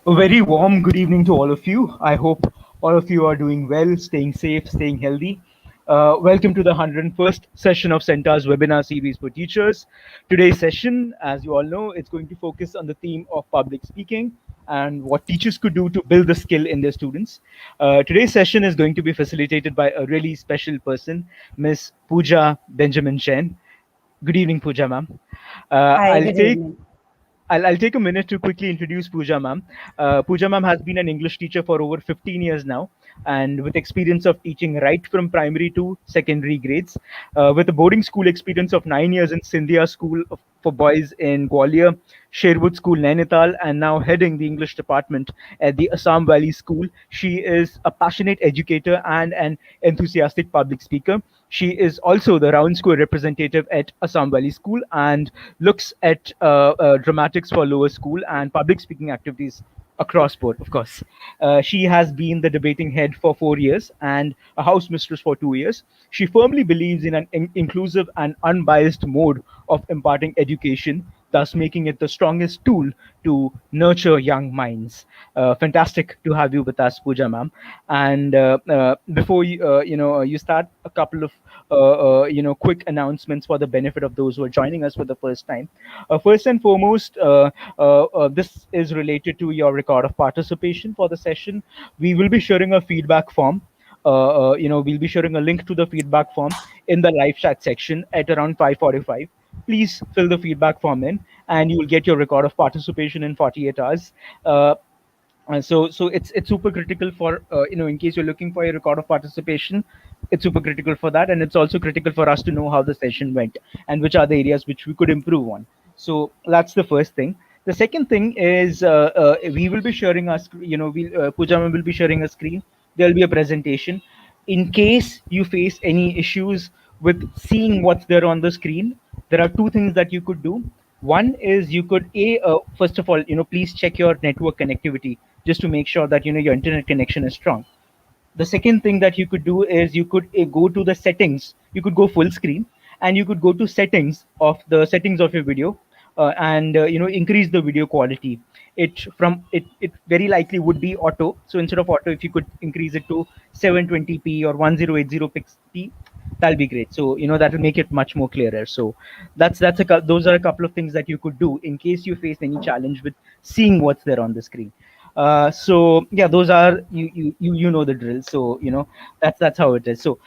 A very warm good evening to all of you. I hope all of you are doing well, staying safe, staying healthy. Welcome to the 101st session of Centaur's webinar series for teachers. Today's session, as you all know, it's going to focus on the theme of public speaking and what teachers could do to build the skill in their students. Today's session is going to be facilitated by a really special person, Miss Pooja Benjamin Jain. Good evening, Pooja ma'am. Uh, Hi, I'll good take evening. I'll take a minute to quickly introduce Pooja ma'am. Pooja ma'am has been an English teacher for over 15 years now, and with experience of teaching right from primary to secondary grades, with a boarding school experience of 9 years in Scindia School for Boys in Gwalior, Sherwood School, Nainital, and now heading the English department at the Assam Valley School. She is a passionate educator and an enthusiastic public speaker. She is also the round score representative at Assam Valley School and looks at dramatics for lower school and public speaking activities across board, of course. She has been the debating head for 4 years and a house mistress for 2 years. She firmly believes in an inclusive and unbiased mode of imparting education, thus making it the strongest tool to nurture young minds. Fantastic to have you with us, Pooja ma'am. And before you start, a couple of quick announcements for the benefit of those who are joining us for the first time. First and foremost, this is related to your record of participation for the session. We will be sharing a feedback form. We'll be sharing a link to the feedback form in the live chat section at around 5:45. Please fill the feedback form in, and you will get your record of participation in 48 hours. So it's super critical for in case you're looking for a record of participation, it's super critical for that, and it's also critical for us to know how the session went and which are the areas which we could improve on. So that's the first thing. The second thing is we will be sharing our Pujama will be sharing a screen. There'll be a presentation. In case you face any issues with seeing what's there on the screen, there are two things that you could do. One is you could first of all, please check your network connectivity just to make sure that your internet connection is strong. The second thing that you could do is you could go to the settings. You could go full screen and you could go to settings of your video, and increase the video quality. It very likely would be auto. So instead of auto, if you could increase it to 720p or 1080p, that'll be great. So that will make it much more clearer. So those are a couple of things that you could do in case you face any challenge with seeing what's there on the screen. So yeah, those are you know the drill. So that's how it is. So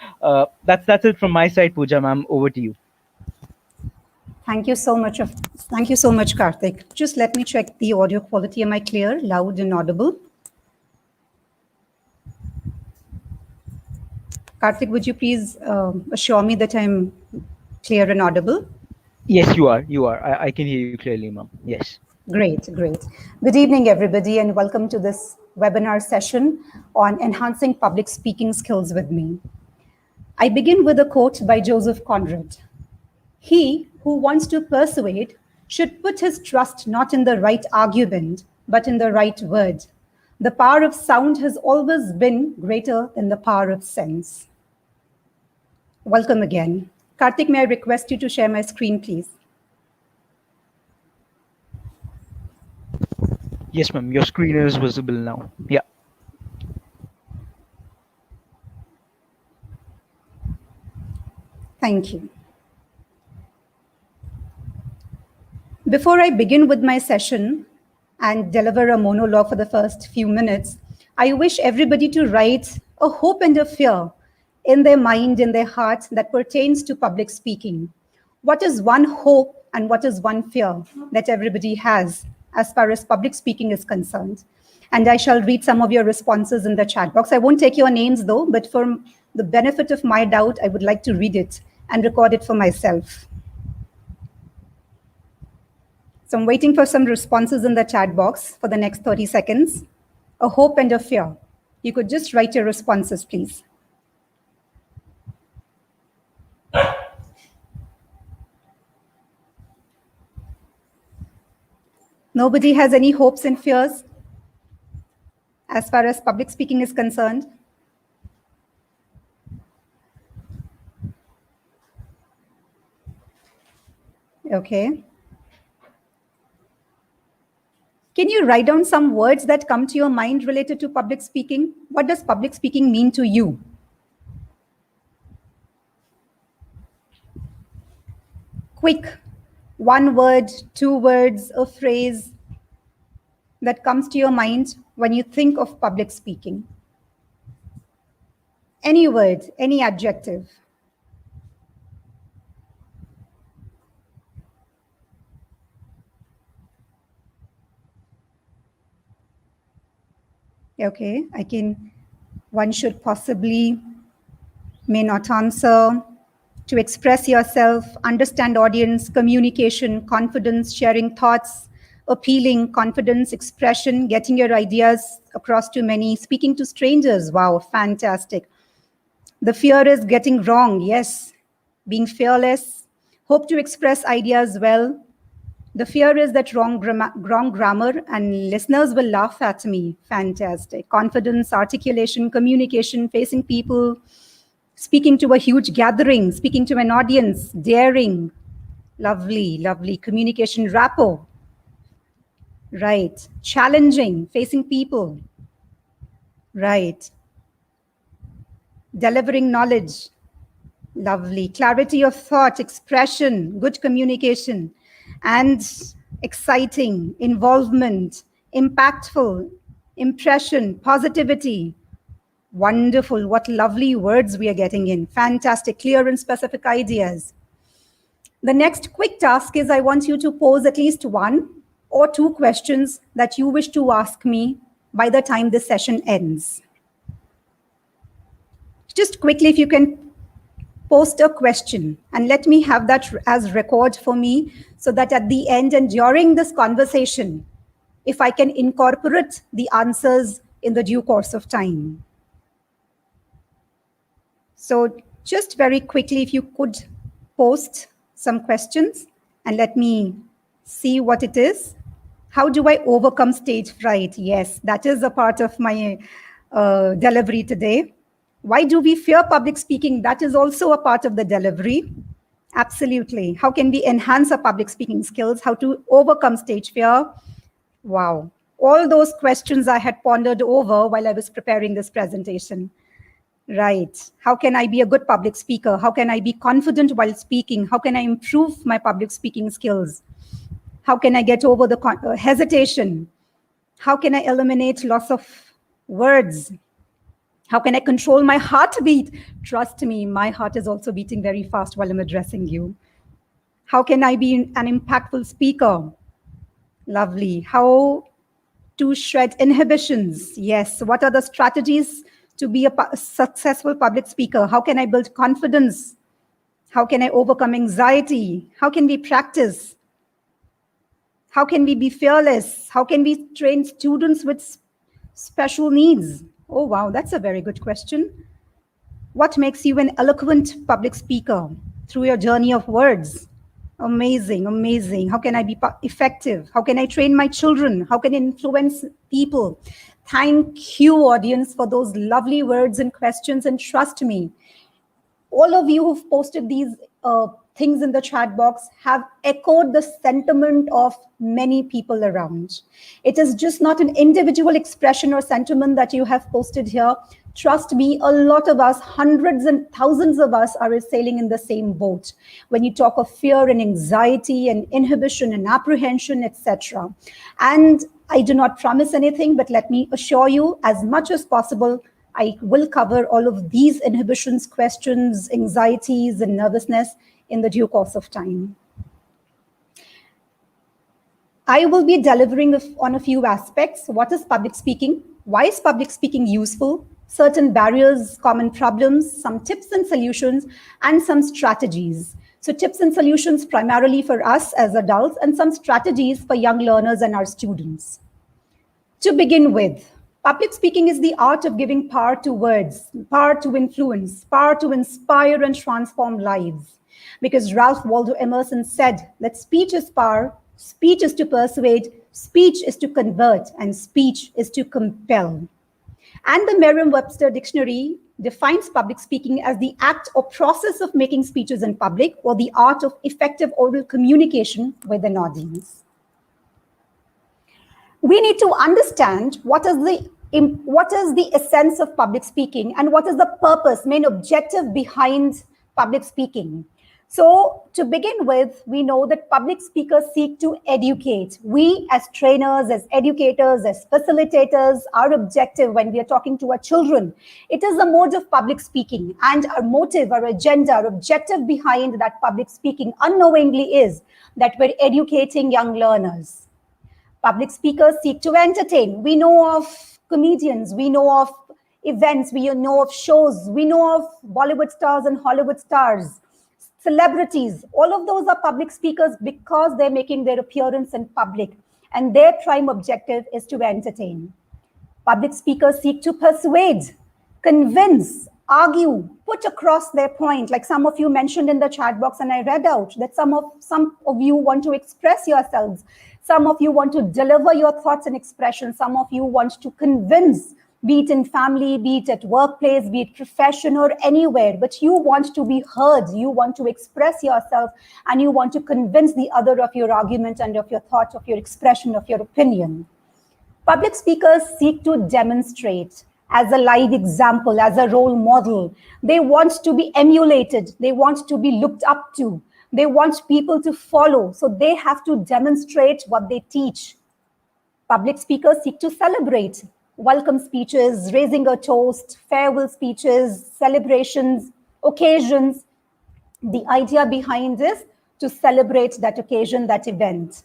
that's it from my side. Pooja ma'am, over to you. Thank you so much. Thank you so much, Karthik. Just let me check the audio quality. Am I clear, loud, and audible? Karthik, would you please assure me that I'm clear and audible? Yes, you are. I can hear you clearly, ma'am. Yes. Great, great. Good evening, everybody, and welcome to this webinar session on enhancing public speaking skills with me. I begin with a quote by Joseph Conrad. He who wants to persuade should put his trust not in the right argument, but in the right word. The power of sound has always been greater than the power of sense. Welcome again. Karthik, may I request you to share my screen, please? Yes, ma'am. Your screen is visible now. Yeah. Thank you. Before I begin with my session and deliver a monologue for the first few minutes, I wish everybody to write a hope and a fear in their mind, in their heart that pertains to public speaking. What is one hope and what is one fear that everybody has as far as public speaking is concerned? And I shall read some of your responses in the chat box. I won't take your names though, but for the benefit of my doubt, I would like to read it and record it for myself. So I'm waiting for some responses in the chat box for the next 30 seconds. A hope and a fear. You could just write your responses, please. Nobody has any hopes and fears as far as public speaking is concerned? Okay. Can you write down some words that come to your mind related to public speaking? What does public speaking mean to you? Quick, one word, two words, a phrase that comes to your mind when you think of public speaking. Any word, any adjective. Okay, one should possibly, may not answer. To express yourself, understand audience, communication, confidence, sharing thoughts, appealing, confidence, expression, getting your ideas across to many, speaking to strangers. Wow, fantastic. The fear is getting wrong. Yes, being fearless, hope to express ideas well. The fear is that wrong grammar and listeners will laugh at me. Fantastic. Confidence, articulation, communication, facing people, speaking to a huge gathering, speaking to an audience, daring. Lovely, lovely. Communication, rapport. Right. Challenging, facing people. Right. Delivering knowledge. Lovely. Clarity of thought, expression, good communication, and exciting, involvement, impactful, impression, positivity. Wonderful. What lovely words we are getting in. Fantastic. Clear and specific ideas. The next quick task is I want you to pose at least one or two questions that you wish to ask me by the time this session ends. Just quickly, if you can post a question and let me have that as record for me so that at the end and during this conversation, if I can incorporate the answers in the due course of time. So just very quickly, if you could post some questions and let me see what it is. How do I overcome stage fright? Yes, that is a part of my delivery today. Why do we fear public speaking? That is also a part of the delivery. Absolutely. How can we enhance our public speaking skills? How to overcome stage fear? Wow. All those questions I had pondered over while I was preparing this presentation. Right. How can I be a good public speaker? How can I be confident while speaking? How can I improve my public speaking skills? How can I get over the hesitation? How can I eliminate loss of words? How can I control my heartbeat? Trust me, my heart is also beating very fast while I'm addressing you. How can I be an impactful speaker? Lovely. How to shred inhibitions? Yes. What are the strategies to be a successful public speaker? How can I build confidence? How can I overcome anxiety? How can we practice? How can we be fearless? How can we train students with special needs? Oh, wow, that's a very good question. What makes you an eloquent public speaker through your journey of words? Amazing, amazing. How can I be effective? How can I train my children? How can I influence people? Thank you, audience, for those lovely words and questions. And trust me, all of you who've posted these things in the chat box have echoed the sentiment of many people around. It is just not an individual expression or sentiment that you have posted here. Trust me, a lot of us, hundreds and thousands of us are sailing in the same boat when you talk of fear and anxiety and inhibition and apprehension, etc. And I do not promise anything, but let me assure you, as much as possible, I will cover all of these inhibitions, questions, anxieties, and nervousness in the due course of time. I will be delivering on a few aspects. What is public speaking? Why is public speaking useful? Certain barriers, common problems, some tips and solutions, and some strategies. So tips and solutions primarily for us as adults, and some strategies for young learners and our students. To begin with, public speaking is the art of giving power to words, power to influence, power to inspire and transform lives. Because Ralph Waldo Emerson said that speech is power, speech is to persuade, speech is to convert, and speech is to compel. And the Merriam-Webster Dictionary defines public speaking as the act or process of making speeches in public, or the art of effective oral communication with an audience. We need to understand what is the essence of public speaking and what is the purpose, main objective behind public speaking. So to begin with, we know that public speakers seek to educate. We as trainers, as educators, as facilitators, our objective when we are talking to our children, it is the mode of public speaking, and our motive, our agenda, our objective behind that public speaking unknowingly is that we're educating young learners. Public speakers seek to entertain. We know of comedians, we know of events, we know of shows, we know of Bollywood stars and Hollywood stars, celebrities. All of those are public speakers because they're making their appearance in public, and their prime objective is to entertain. Public speakers seek to persuade, convince, argue, put across their point. Like some of you mentioned in the chat box, and I read out that some of you want to express yourselves. Some of you want to deliver your thoughts and expressions. Some of you want to convince, be it in family, be it at workplace, be it profession or anywhere, but you want to be heard. You want to express yourself, and you want to convince the other of your argument and of your thought, of your expression, of your opinion. Public speakers seek to demonstrate as a live example, as a role model. They want to be emulated. They want to be looked up to. They want people to follow. So they have to demonstrate what they teach. Public speakers seek to celebrate. Welcome speeches, raising a toast, farewell speeches, celebrations, occasions. The idea behind this, to celebrate that occasion, that event.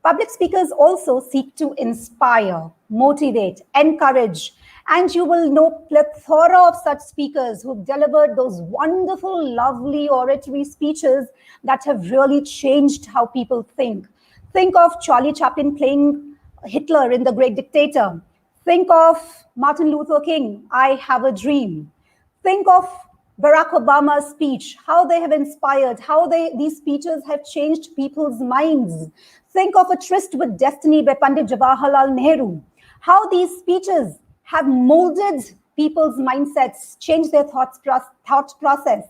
Public speakers also seek to inspire, motivate, encourage, and you will know plethora of such speakers who've delivered those wonderful, lovely oratory speeches that have really changed how people think. Think of Charlie Chaplin playing Hitler in The Great Dictator. Think of Martin Luther King, I Have a Dream. Think of Barack Obama's speech, how they have inspired, how these speeches have changed people's minds. Think of A Tryst with Destiny by Pandit Jawaharlal Nehru, how these speeches have molded people's mindsets, changed their thought process.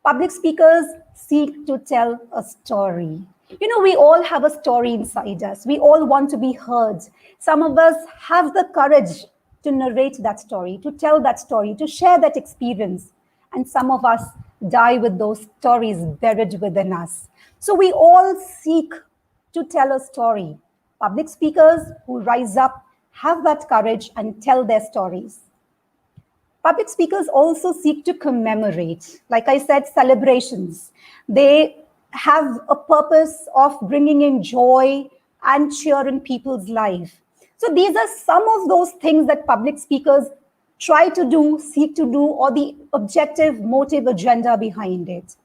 Public speakers seek to tell a story. You know, we all have a story inside us. We all want to be heard. Some of us have the courage to narrate that story, to tell that story, to share that experience. And some of us die with those stories buried within us. So we all seek to tell a story. Public speakers who rise up have that courage and tell their stories. Public speakers also seek to commemorate, like I said, celebrations. They have a purpose of bringing in joy and cheer in people's life. So these are some of those things that public speakers try to do, seek to do, or the objective, motive, agenda behind it.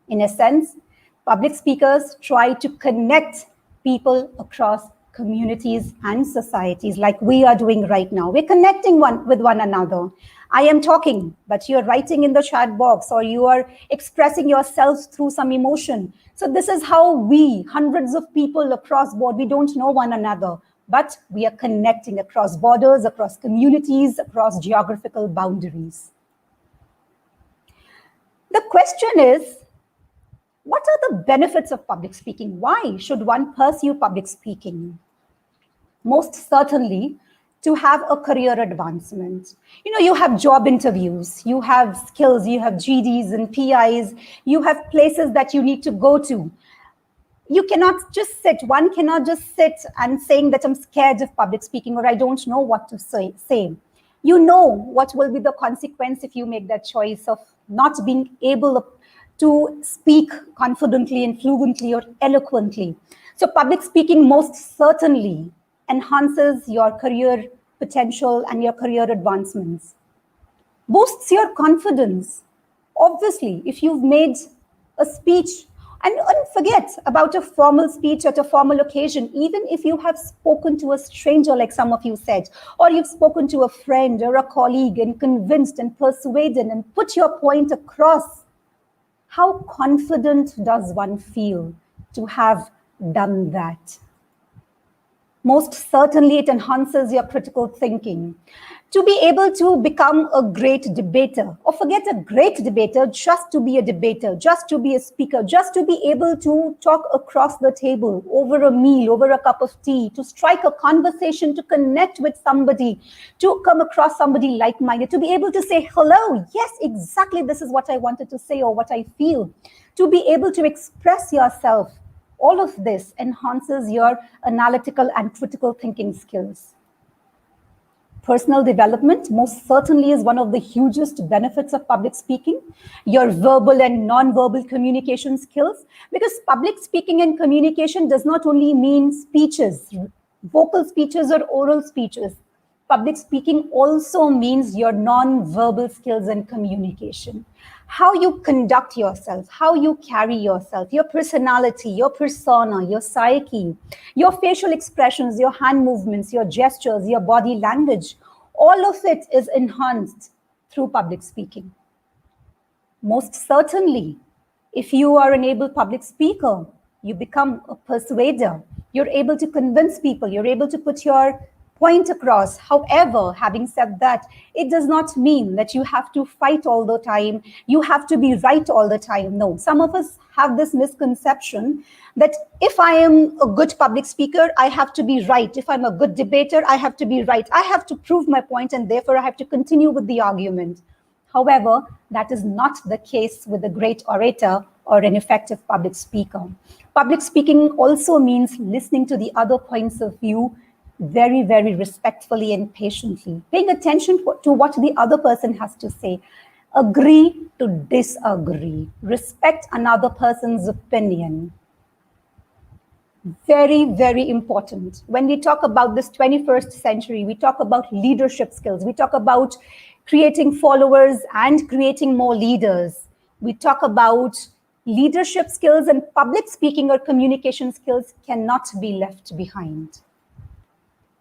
In a sense, public speakers try to connect people across communities and societies like we are doing right now. We're connecting with one another. I am talking, but you're writing in the chat box, or you are expressing yourselves through some emotion. So this is how we, hundreds of people across board, we don't know one another, but we are connecting across borders, across communities, across geographical boundaries. The question is, what are the benefits of public speaking? Why should one pursue public speaking? Most certainly, to have a career advancement. You know, you have job interviews, you have skills, you have GDs and PIs, you have places that you need to go to. You cannot just sit, one cannot just sit and saying that I'm scared of public speaking or I don't know what to say. You know what will be the consequence if you make that choice of not being able to speak confidently and fluently or eloquently. So public speaking most certainly enhances your career potential and your career advancements. Boosts your confidence. Obviously, if you've made a speech, and don't forget about a formal speech at a formal occasion, even if you have spoken to a stranger, like some of you said, or you've spoken to a friend or a colleague and convinced and persuaded and put your point across, how confident does one feel to have done that? Most certainly, it enhances your critical thinking. to be able to become a great debater, or forget a great debater, just to be a debater, just to be a speaker, just to be able to talk across the table, over a meal, over a cup of tea, to strike a conversation, to connect with somebody, to come across somebody like-minded, to be able to say, hello, yes, exactly, this is what I wanted to say or what I feel, to be able to express yourself. All of this enhances your analytical and critical thinking skills. Personal development most certainly is one of the hugest benefits of public speaking. Your verbal and non-verbal communication skills, because public speaking and communication does not only mean speeches, vocal speeches or oral speeches. Public speaking also means your non-verbal skills and communication. How you conduct yourself, how you carry yourself, your personality, your persona, your psyche, your facial expressions, your hand movements, your gestures, your body language, all of it is enhanced through public speaking. Most certainly, if you are an able public speaker, you become a persuader. You're able to convince people. You're able to put your point across. However, having said that, it does not mean that you have to fight all the time. You have to be right all the time. No, some of us have this misconception that if I am a good public speaker, I have to be right. If I'm a good debater, I have to be right. I have to prove my point, and therefore I have to continue with the argument. However, that is not the case with a great orator or an effective public speaker. Public speaking also means listening to the other points of view very, very respectfully and patiently, paying attention to what the other person has to say. Agree to disagree. Respect another person's opinion. Very, very important. When we talk about this 21st century, we talk about leadership skills. We talk about creating followers and creating more leaders. We talk about leadership skills, and public speaking or communication skills cannot be left behind.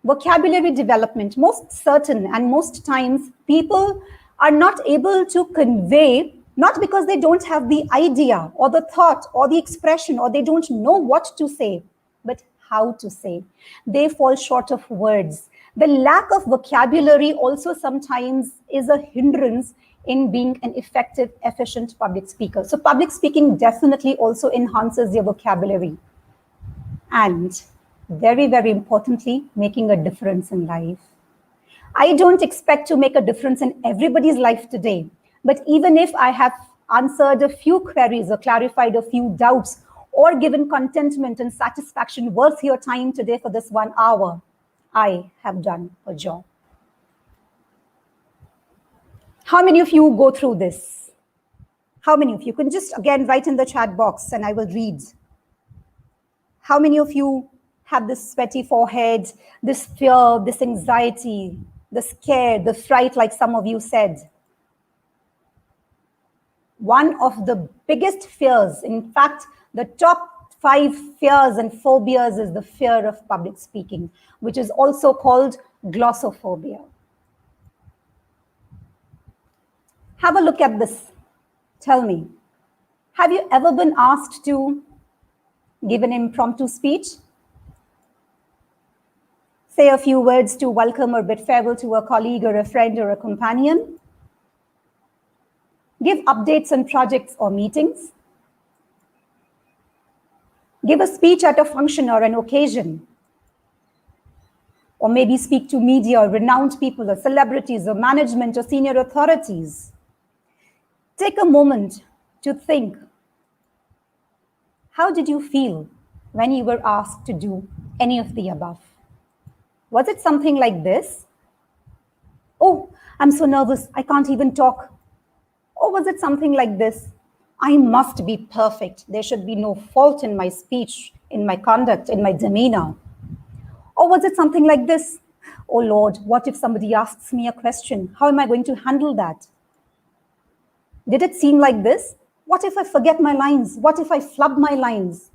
Vocabulary development, most certain, and most times people are not able to convey, not because they don't have the idea or the thought or the expression, or they don't know what to say, but how to say. They fall short of words. The lack of vocabulary also sometimes is a hindrance in being an effective, efficient public speaker. So public speaking definitely also enhances your vocabulary. And very, very importantly, making a difference in life. I don't expect to make a difference in everybody's life today, but even if I have answered a few queries or clarified a few doubts or given contentment and satisfaction worth your time today for this 1 hour, I have done a job. How many of you go through this? How many of you can just again write in the chat box and I will read? How many of you have this sweaty forehead, this fear, this anxiety, the scare, the fright, like some of you said? One of the biggest fears, in fact, the top 5 fears and phobias is the fear of public speaking, which is also called glossophobia. Have a look at this. Tell me, have you ever been asked to give an impromptu speech? Say a few words to welcome or bid farewell to a colleague or a friend or a companion? Give updates on projects or meetings? Give a speech at a function or an occasion? Or maybe speak to media or renowned people or celebrities or management or senior authorities? Take a moment to think. How did you feel when you were asked to do any of the above? Was it something like this? Oh, I'm so nervous, I can't even talk. Or was it something like this? I must be perfect. There should be no fault in my speech, in my conduct, in my demeanor. Or was it something like this? Oh Lord, what if somebody asks me a question? How am I going to handle that? Did it seem like this? What if I forget my lines? What if I flub my lines?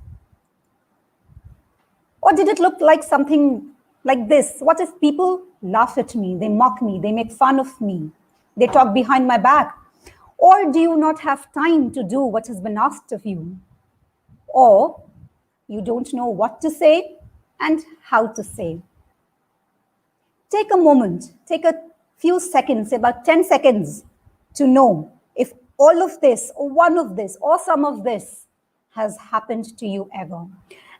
Or did it look like something like this? What if people laugh at me, they mock me, they make fun of me, they talk behind my back? Or do you not have time to do what has been asked of you? Or you don't know what to say and how to say? Take a moment, take a few seconds, about 10 seconds, to know if all of this, or one of this, or some of this has happened to you ever.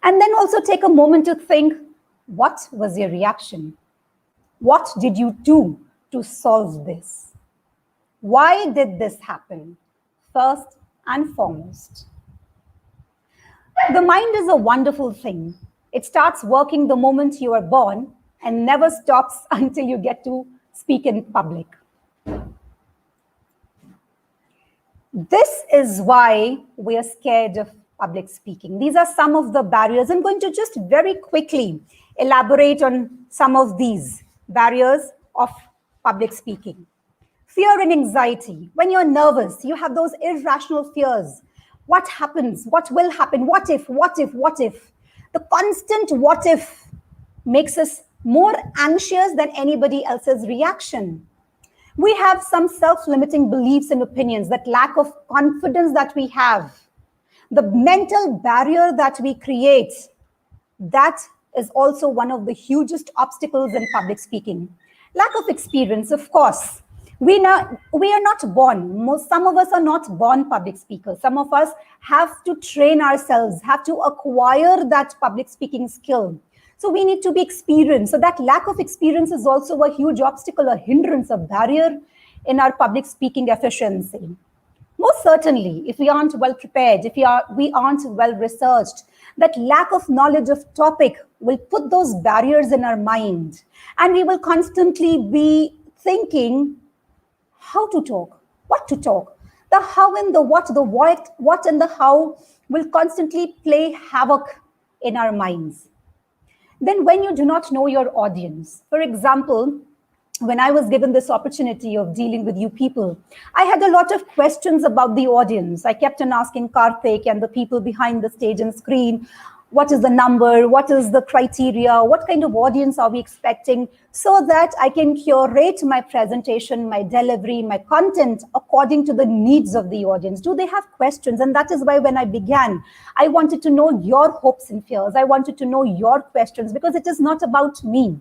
And then also take a moment to think, what was your reaction? What did you do to solve this? Why did this happen? First and foremost. The mind is a wonderful thing. It starts working the moment you are born and never stops until you get to speak in public. This is why we are scared of public speaking. These are some of the barriers. I'm going to just very quickly elaborate on some of these barriers of public speaking. Fear and anxiety. When you're nervous, you have those irrational fears. What happens? What will happen? What if? What if? What if? The constant what if makes us more anxious than anybody else's reaction. We have some self-limiting beliefs and opinions, that lack of confidence that we have, the mental barrier that we create, that is also one of the hugest obstacles in public speaking. Lack of experience, of course. We are not born. Some of us are not born public speakers. Some of us have to train ourselves, have to acquire that public speaking skill. So we need to be experienced. So that lack of experience is also a huge obstacle, a hindrance, a barrier in our public speaking efficiency. Most certainly, if we aren't well prepared, if we aren't well researched, that lack of knowledge of topic will put those barriers in our mind. And we will constantly be thinking how to talk, what to talk. The how and the what and the how will constantly play havoc in our minds. Then when you do not know your audience, for example, when I was given this opportunity of dealing with you people, I had a lot of questions about the audience. I kept on asking Karthik and the people behind the stage and screen, what is the number? What is the criteria? What kind of audience are we expecting? So that I can curate my presentation, my delivery, my content according to the needs of the audience. Do they have questions? And that is why when I began, I wanted to know your hopes and fears. I wanted to know your questions, because it is not about me.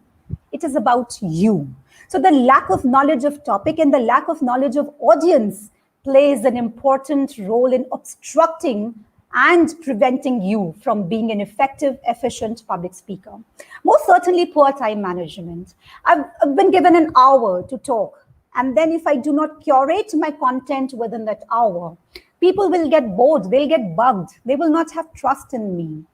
It is about you. So the lack of knowledge of topic and the lack of knowledge of audience plays an important role in obstructing and preventing you from being an effective, efficient public speaker. Most certainly, poor time management. I've been given an hour to talk. And then if I do not curate my content within that hour, people will get bored, they'll get bugged, they will not have trust in me.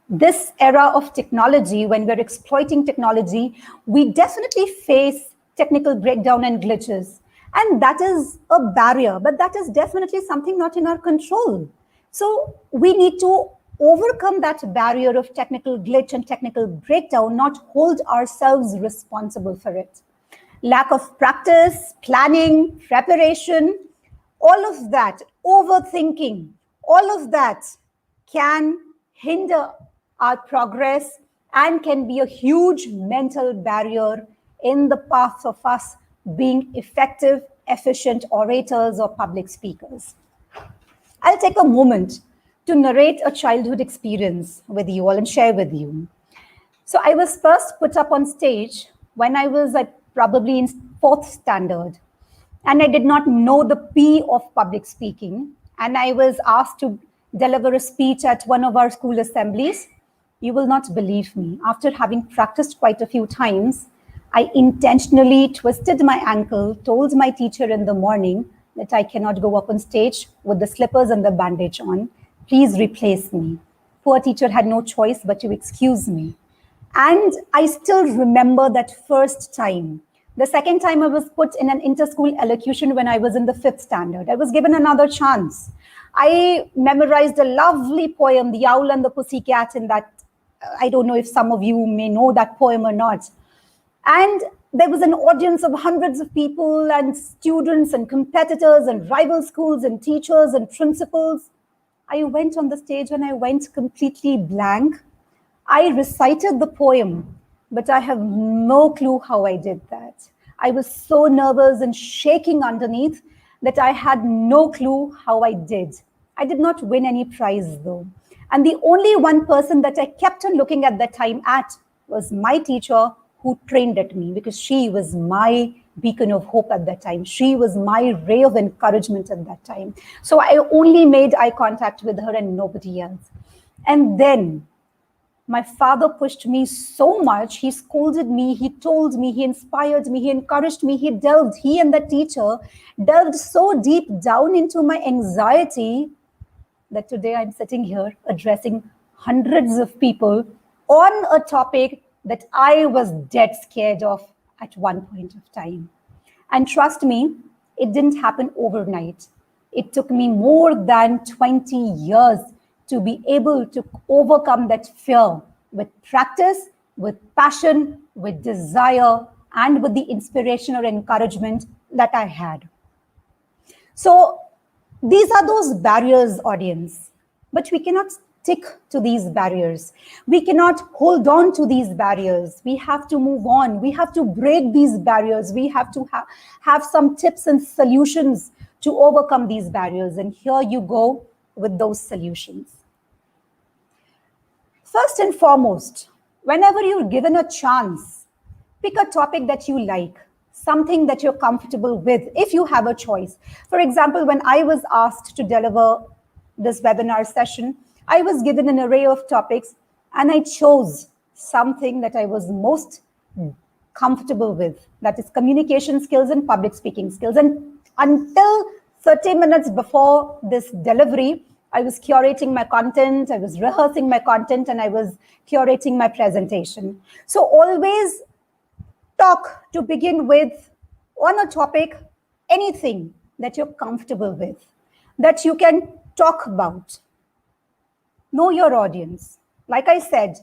This era of technology, when we're exploiting technology, we definitely face technical breakdown and glitches. And that is a barrier, but that is definitely something not in our control. So we need to overcome that barrier of technical glitch and technical breakdown, not hold ourselves responsible for it. Lack of practice, planning, preparation, all of that, overthinking, all of that can hinder our progress and can be a huge mental barrier in the path of us being effective, efficient orators or public speakers. I'll take a moment to narrate a childhood experience with you all and share with you. So I was first put up on stage when I was probably in 4th standard, and I did not know the P of public speaking, and I was asked to deliver a speech at one of our school assemblies. You will not believe me. After having practiced quite a few times, I intentionally twisted my ankle, told my teacher in the morning that I cannot go up on stage with the slippers and the bandage on. Please replace me. Poor teacher had no choice but to excuse me. And I still remember that first time. The second time I was put in an inter-school elocution when I was in the 5th standard. I was given another chance. I memorized a lovely poem, The Owl and the Pussycat, in that, I don't know if some of you may know that poem or not. And there was an audience of hundreds of people and students and competitors and rival schools and teachers and principals. I went on the stage and I went completely blank. I recited the poem, but I have no clue how I did that. I was so nervous and shaking underneath that I had no clue how I did. I did not win any prize though. And the only one person that I kept on looking at that time at was my teacher, who trained at me, because she was my beacon of hope at that time. She was my ray of encouragement at that time. So I only made eye contact with her and nobody else. And then my father pushed me so much. He scolded me, he told me, he inspired me, he encouraged me, he and the teacher delved so deep down into my anxiety that today I'm sitting here addressing hundreds of people on a topic that I was dead scared of at one point of time. And trust me, it didn't happen overnight. It took me more than 20 years to be able to overcome that fear with practice, with passion, with desire, and with the inspiration or encouragement that I had. So these are those barriers, audience, but we cannot stick to these barriers. We cannot hold on to these barriers. We have to move on. We have to break these barriers. We have to have some tips and solutions to overcome these barriers. And here you go with those solutions. First and foremost, whenever you're given a chance, pick a topic that you like, something that you're comfortable with, if you have a choice. For example, when I was asked to deliver this webinar session, I was given an array of topics and I chose something that I was most comfortable with, that is communication skills and public speaking skills. And until 30 minutes before this delivery, I was curating my content, I was rehearsing my content, and I was curating my presentation. So always talk to begin with on a topic, anything that you're comfortable with, that you can talk about. Know your audience. Like I said,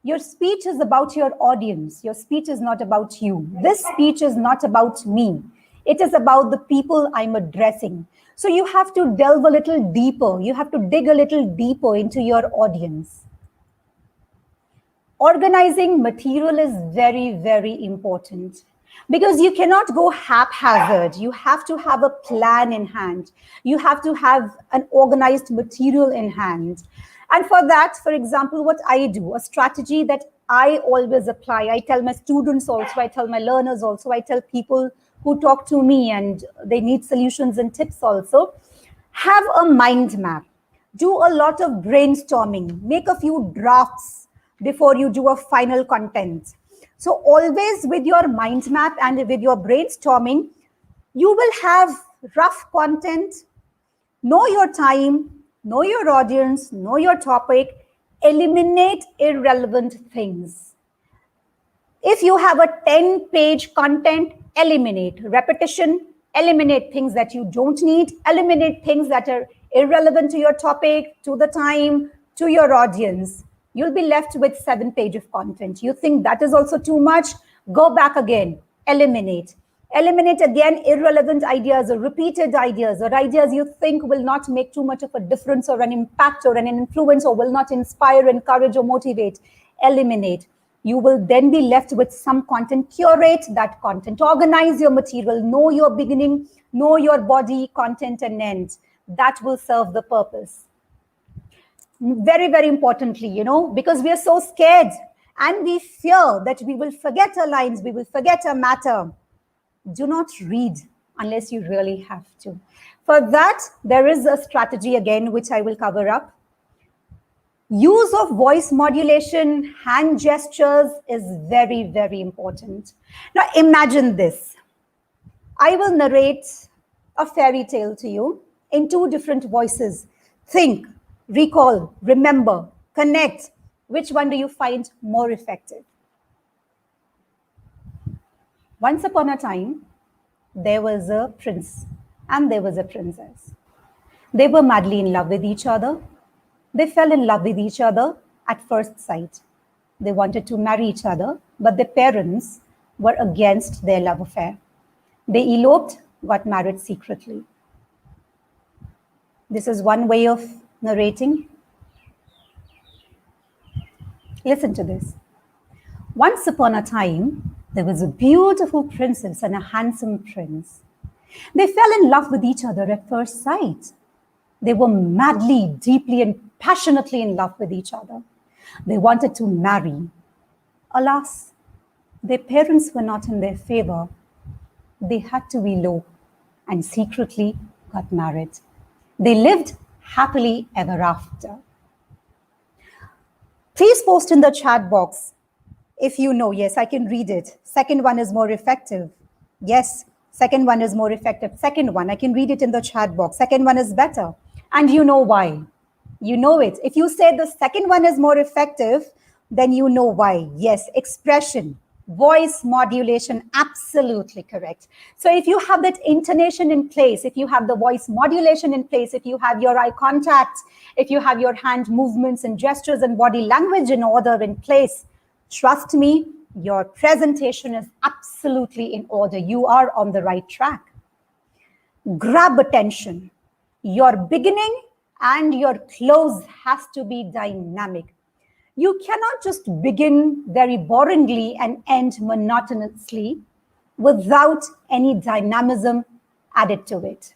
your speech is about your audience. Your speech is not about you. This speech is not about me. It is about the people I'm addressing. So you have to delve a little deeper. You have to dig a little deeper into your audience. Organizing material is very, very important because you cannot go haphazard. You have to have a plan in hand. You have to have an organized material in hand. And for that, for example, what I do, a strategy that I always apply, I tell my students also, I tell my learners also, I tell people who talk to me and they need solutions and tips also, have a mind map. Do a lot of brainstorming. Make a few drafts before you do a final content. So always with your mind map and with your brainstorming, you will have rough content. Know your time, know your audience, know your topic, eliminate irrelevant things. If you have a 10-page content, eliminate repetition, eliminate things that you don't need, eliminate things that are irrelevant to your topic, to the time, to your audience. You'll be left with 7 pages of content. You think that is also too much? Go back again, eliminate. Eliminate again irrelevant ideas or repeated ideas or ideas you think will not make too much of a difference or an impact or an influence or will not inspire, encourage, or motivate. Eliminate. You will then be left with some content. Curate that content. Organize your material. Know your beginning, know your body, content, and end. That will serve the purpose. Very, very importantly, because we are so scared and we fear that we will forget our lines, we will forget our matter. Do not read unless you really have to. For that, there is a strategy again, which I will cover up. Use of voice modulation, hand gestures is very, very important. Now imagine this. I will narrate a fairy tale to you in 2 different voices. Think, recall, remember, connect. Which one do you find more effective? Once upon a time, there was a prince and there was a princess. They were madly in love with each other. They fell in love with each other at first sight. They wanted to marry each other, but their parents were against their love affair. They eloped, got married secretly. This is one way of narrating. Listen to this. Once upon a time, there was a beautiful princess and a handsome prince. They fell in love with each other at first sight. They were madly, deeply, and passionately in love with each other. They wanted to marry. Alas, their parents were not in their favor. they had to elope and secretly got married. They lived happily ever after. Please post in the chat box if you know. Yes, I can read it. Second one is more effective. Yes, second one is more effective. Second one, I can read it in the chat box. Second one is better. And you know why. You know it. If you say the second one is more effective, then you know why. Yes, expression, voice modulation, absolutely correct. So if you have that intonation in place, if you have the voice modulation in place, if you have your eye contact, if you have your hand movements and gestures and body language in order in place, trust me, your presentation is absolutely in order. You are on the right track. Grab attention. Your beginning and your close has to be dynamic. You cannot just begin very boringly and end monotonously without any dynamism added to it.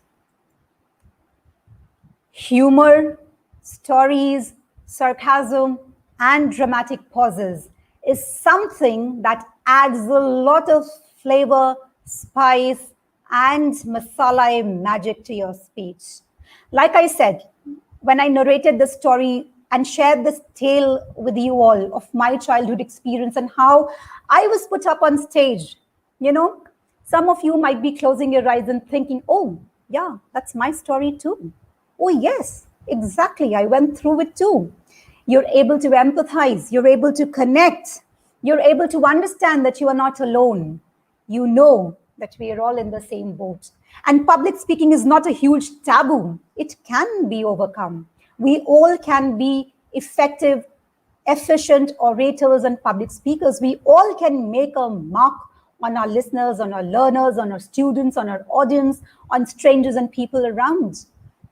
Humor, stories, sarcasm, and dramatic pauses is something that adds a lot of flavor, spice, and masala magic to your speech. Like I said, when I narrated the story and shared this tale with you all of my childhood experience and how I was put up on stage, you know, some of you might be closing your eyes and thinking, oh, yeah, that's my story too. Oh, yes, exactly. I went through it too. You're able to empathize. You're able to connect. You're able to understand that you are not alone. You know that we are all in the same boat. And public speaking is not a huge taboo. It can be overcome. We all can be effective, efficient orators and public speakers. We all can make a mark on our listeners, on our learners, on our students, on our audience, on strangers and people around.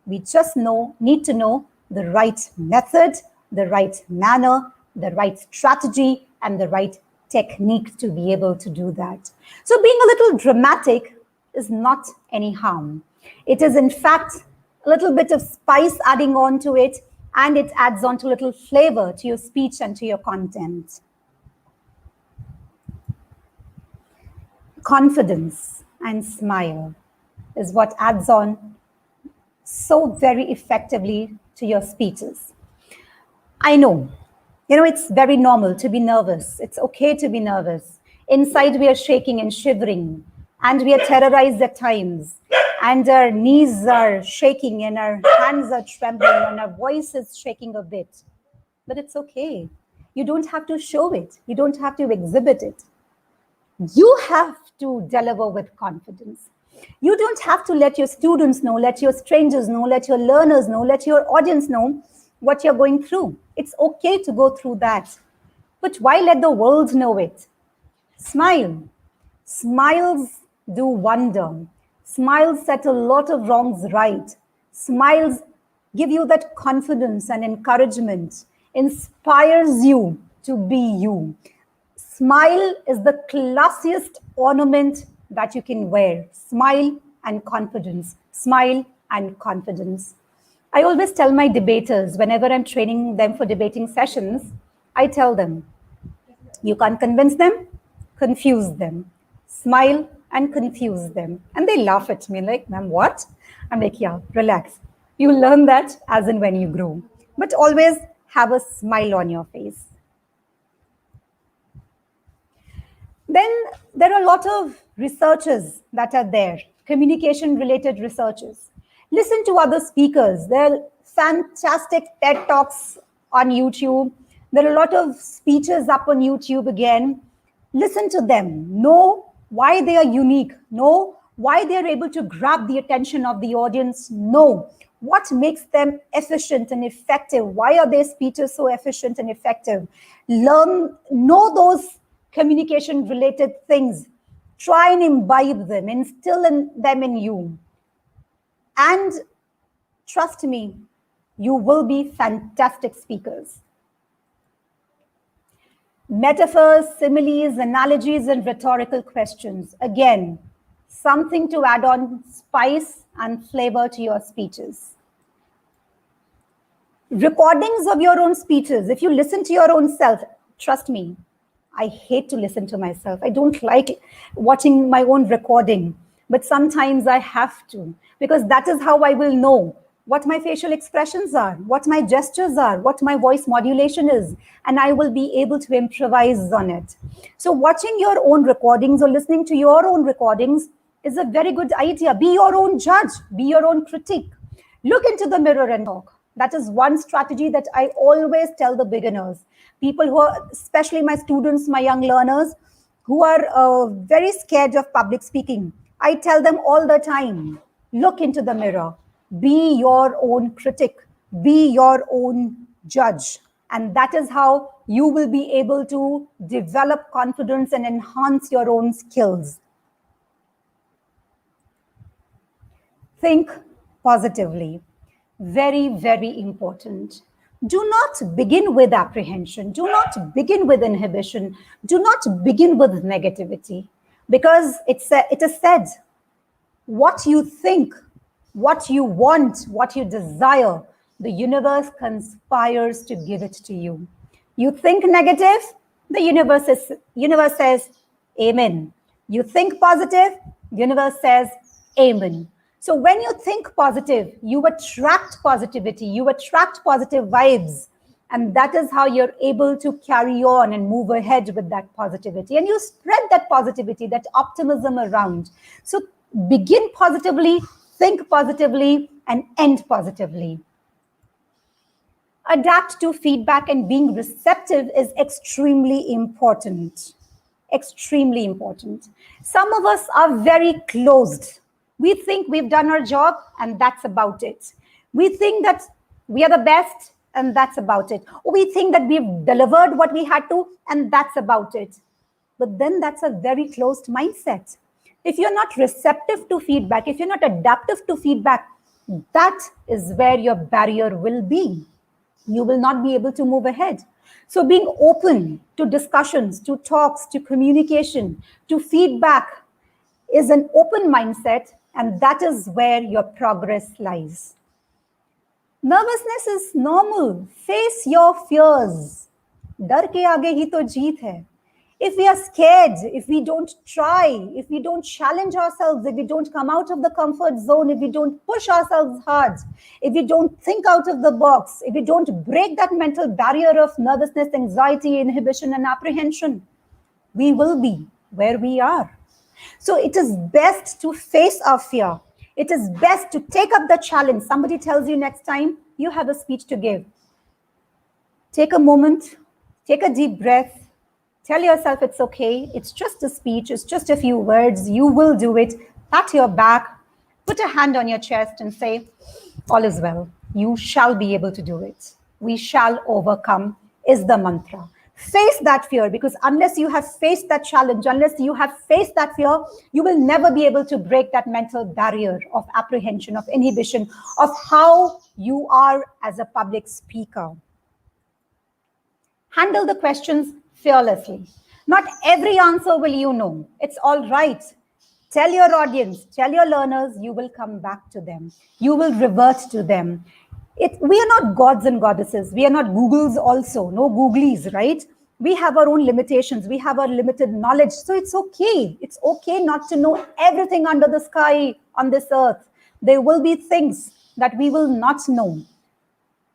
We just need to know the right method, the right manner, the right strategy, and the right technique to be able to do that. So being a little dramatic is not any harm. It is, in fact, a little bit of spice adding on to it, and it adds on to a little flavor to your speech and to your content. Confidence and smile is what adds on so very effectively to your speeches. I know, it's very normal to be nervous. It's okay to be nervous. Inside, we are shaking and shivering, and we are terrorized at times, and our knees are shaking, and our hands are trembling, and our voice is shaking a bit. But it's okay. You don't have to show it. You don't have to exhibit it. You have to deliver with confidence. You don't have to let your students know, let your strangers know, let your learners know, let your audience know what you're going through. It's okay to go through that. But why let the world know it? Smile. Smiles do wonder. Smiles set a lot of wrongs right. Smiles give you that confidence and encouragement, inspires you to be you. Smile is the classiest ornament that you can wear. Smile and confidence. Smile and confidence. I always tell my debaters, whenever I'm training them for debating sessions, I tell them, you can't convince them, confuse them. Smile and confuse them. And they laugh at me like, ma'am, what? I'm like, yeah, relax. You'll learn that as and when you grow. But always have a smile on your face. Then there are a lot of researches that are there, communication-related researches. Listen to other speakers. There are fantastic TED Talks on YouTube. There are a lot of speeches up on YouTube again. Listen to them. Know why they are unique. Know why they are able to grab the attention of the audience. Know what makes them efficient and effective. Why are their speeches so efficient and effective? Know those communication-related things. Try and imbibe them, instill them in you. And trust me, you will be fantastic speakers. Metaphors, similes, analogies, and rhetorical questions. Again, something to add on spice and flavor to your speeches. Recordings of your own speeches. If you listen to your own self, trust me, I hate to listen to myself. I don't like watching my own recording. but sometimes I have to, because that is how I will know what my facial expressions are, what my gestures are, what my voice modulation is, and I will be able to improvise on it. So watching your own recordings or listening to your own recordings is a very good idea. Be your own judge, be your own critic. Look into the mirror and talk. That is one strategy that I always tell the beginners, people who are, especially my students, my young learners, who are very scared of public speaking. I tell them all the time, look into the mirror, be your own critic, be your own judge. And that is how you will be able to develop confidence and enhance your own skills. Think positively. Very, very important. Do not begin with apprehension. Do not begin with inhibition. Do not begin with negativity. Because it is said, what you think, what you want, what you desire, the universe conspires to give it to you. You think negative, the universe says, amen. You think positive, universe says, amen. So when you think positive, you attract positivity, you attract positive vibes. And that is how you're able to carry on and move ahead with that positivity. And you spread that positivity, that optimism around. So begin positively, think positively, and end positively. Adapt to feedback and being receptive is extremely important. Extremely important. Some of us are very closed. We think we've done our job and that's about it. We think that we are the best and that's about it. Or we think that we've delivered what we had to and that's about it. But then that's a very closed mindset. If you're not receptive to feedback, if you're not adaptive to feedback, that is where your barrier will be. You will not be able to move ahead. So being open to discussions, to talks, to communication, to feedback is an open mindset, and that is where your progress lies. Nervousness is normal. Face your fears. Dar ke aage hi to jeet hai. If we are scared, if we don't try, if we don't challenge ourselves, if we don't come out of the comfort zone, if we don't push ourselves hard, if we don't think out of the box, if we don't break that mental barrier of nervousness, anxiety, inhibition, and apprehension, we will be where we are. So it is best to face our fear. It is best to take up the challenge. Somebody tells you next time you have a speech to give. Take a moment, take a deep breath, tell yourself it's okay. It's just a speech. It's just a few words. You will do it. Pat your back, put a hand on your chest and say, all is well. You shall be able to do it. We shall overcome is the mantra. Face that fear, because unless you have faced that challenge, unless you have faced that fear, you will never be able to break that mental barrier of apprehension, of inhibition, of how you are as a public speaker. Handle the questions fearlessly. Not every answer will you know. It's all right. Tell your audience, tell your learners, you will come back to them. You will revert to them. We are not gods and goddesses. We are not Googles also, no Googlies, right? We have our own limitations. We have our limited knowledge. So it's okay. It's okay not to know everything under the sky on this earth. There will be things that we will not know.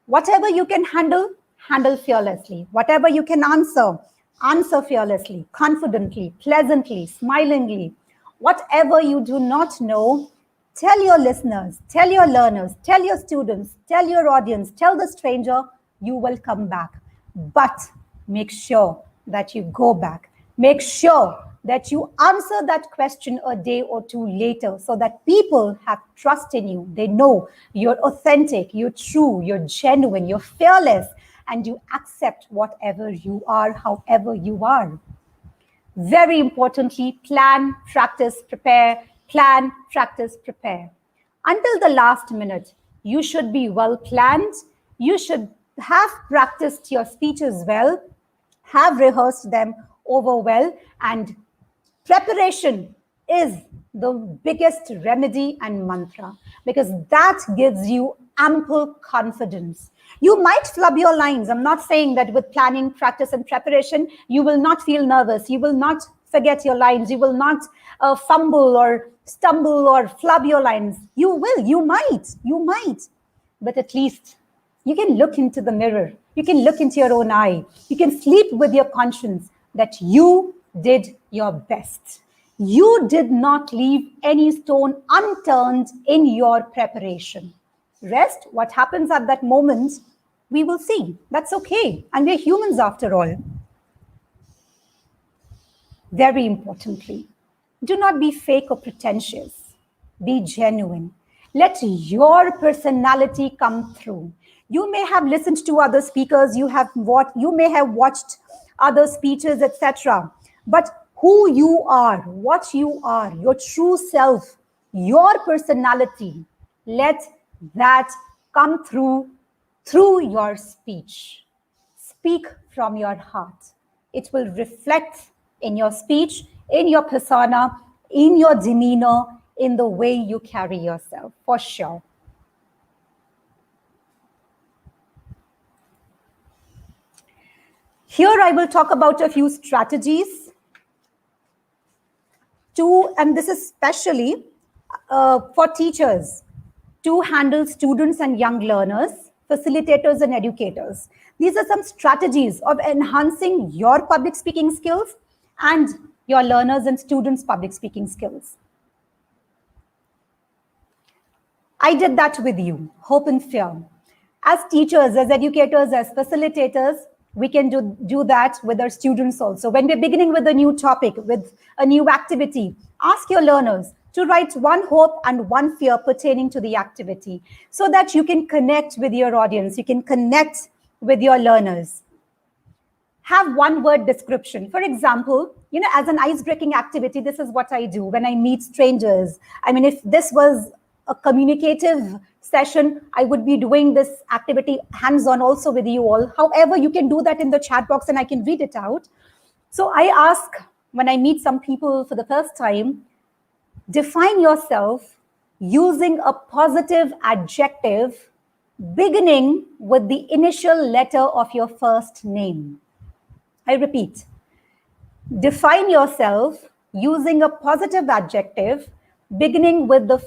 Whatever you can handle, handle fearlessly. Whatever you can answer, answer fearlessly, confidently, pleasantly, smilingly. Whatever you do not know, tell your listeners, tell your learners, tell your students, tell your audience, tell the stranger, you will come back. But make sure that you go back. Make sure that you answer that question a day or two later so that people have trust in you. They know you're authentic, you're true, you're genuine, you're fearless, and you accept whatever you are, however you are. Very importantly, plan, practice, prepare. Plan, practice, prepare. Until the last minute, you should be well planned. You should have practiced your speeches well, have rehearsed them over well, and preparation is the biggest remedy and mantra, because that gives you ample confidence. You might flub your lines. I'm not saying that with planning, practice, and preparation, you will not feel nervous. You will not forget your lines. You will not fumble or stumble or flub your lines. You will, you might. But at least you can look into the mirror. You can look into your own eye. You can sleep with your conscience that you did your best. You did not leave any stone unturned in your preparation. Rest, what happens at that moment, we will see. That's okay. And we're humans after all. Very importantly, do not be fake or pretentious. Be genuine. Let your personality come through. You may have listened to other speakers, you may have watched other speeches, etc. But who you are, what you are, your true self, your personality, let that come through your speech. Speak from your heart. It will reflect in your speech, in your persona, in your demeanor, in the way you carry yourself, for sure. Here I will talk about a few strategies and this is especially for teachers, to handle students and young learners, facilitators and educators. These are some strategies of enhancing your public speaking skills and your learners and students' public speaking skills. I did that with you, hope and fear. As teachers, as educators, as facilitators, we can do that with our students also. When we're beginning with a new topic, with a new activity, ask your learners to write one hope and one fear pertaining to the activity so that you can connect with your audience, you can connect with your learners. Have one word description. For example, as an ice-breaking activity, this is what I do when I meet strangers. I mean, if this was a communicative session, I would be doing this activity hands-on also with you all. However, you can do that in the chat box and I can read it out. So I ask, when I meet some people for the first time, define yourself using a positive adjective beginning with the initial letter of your first name. I repeat, define yourself using a positive adjective beginning with the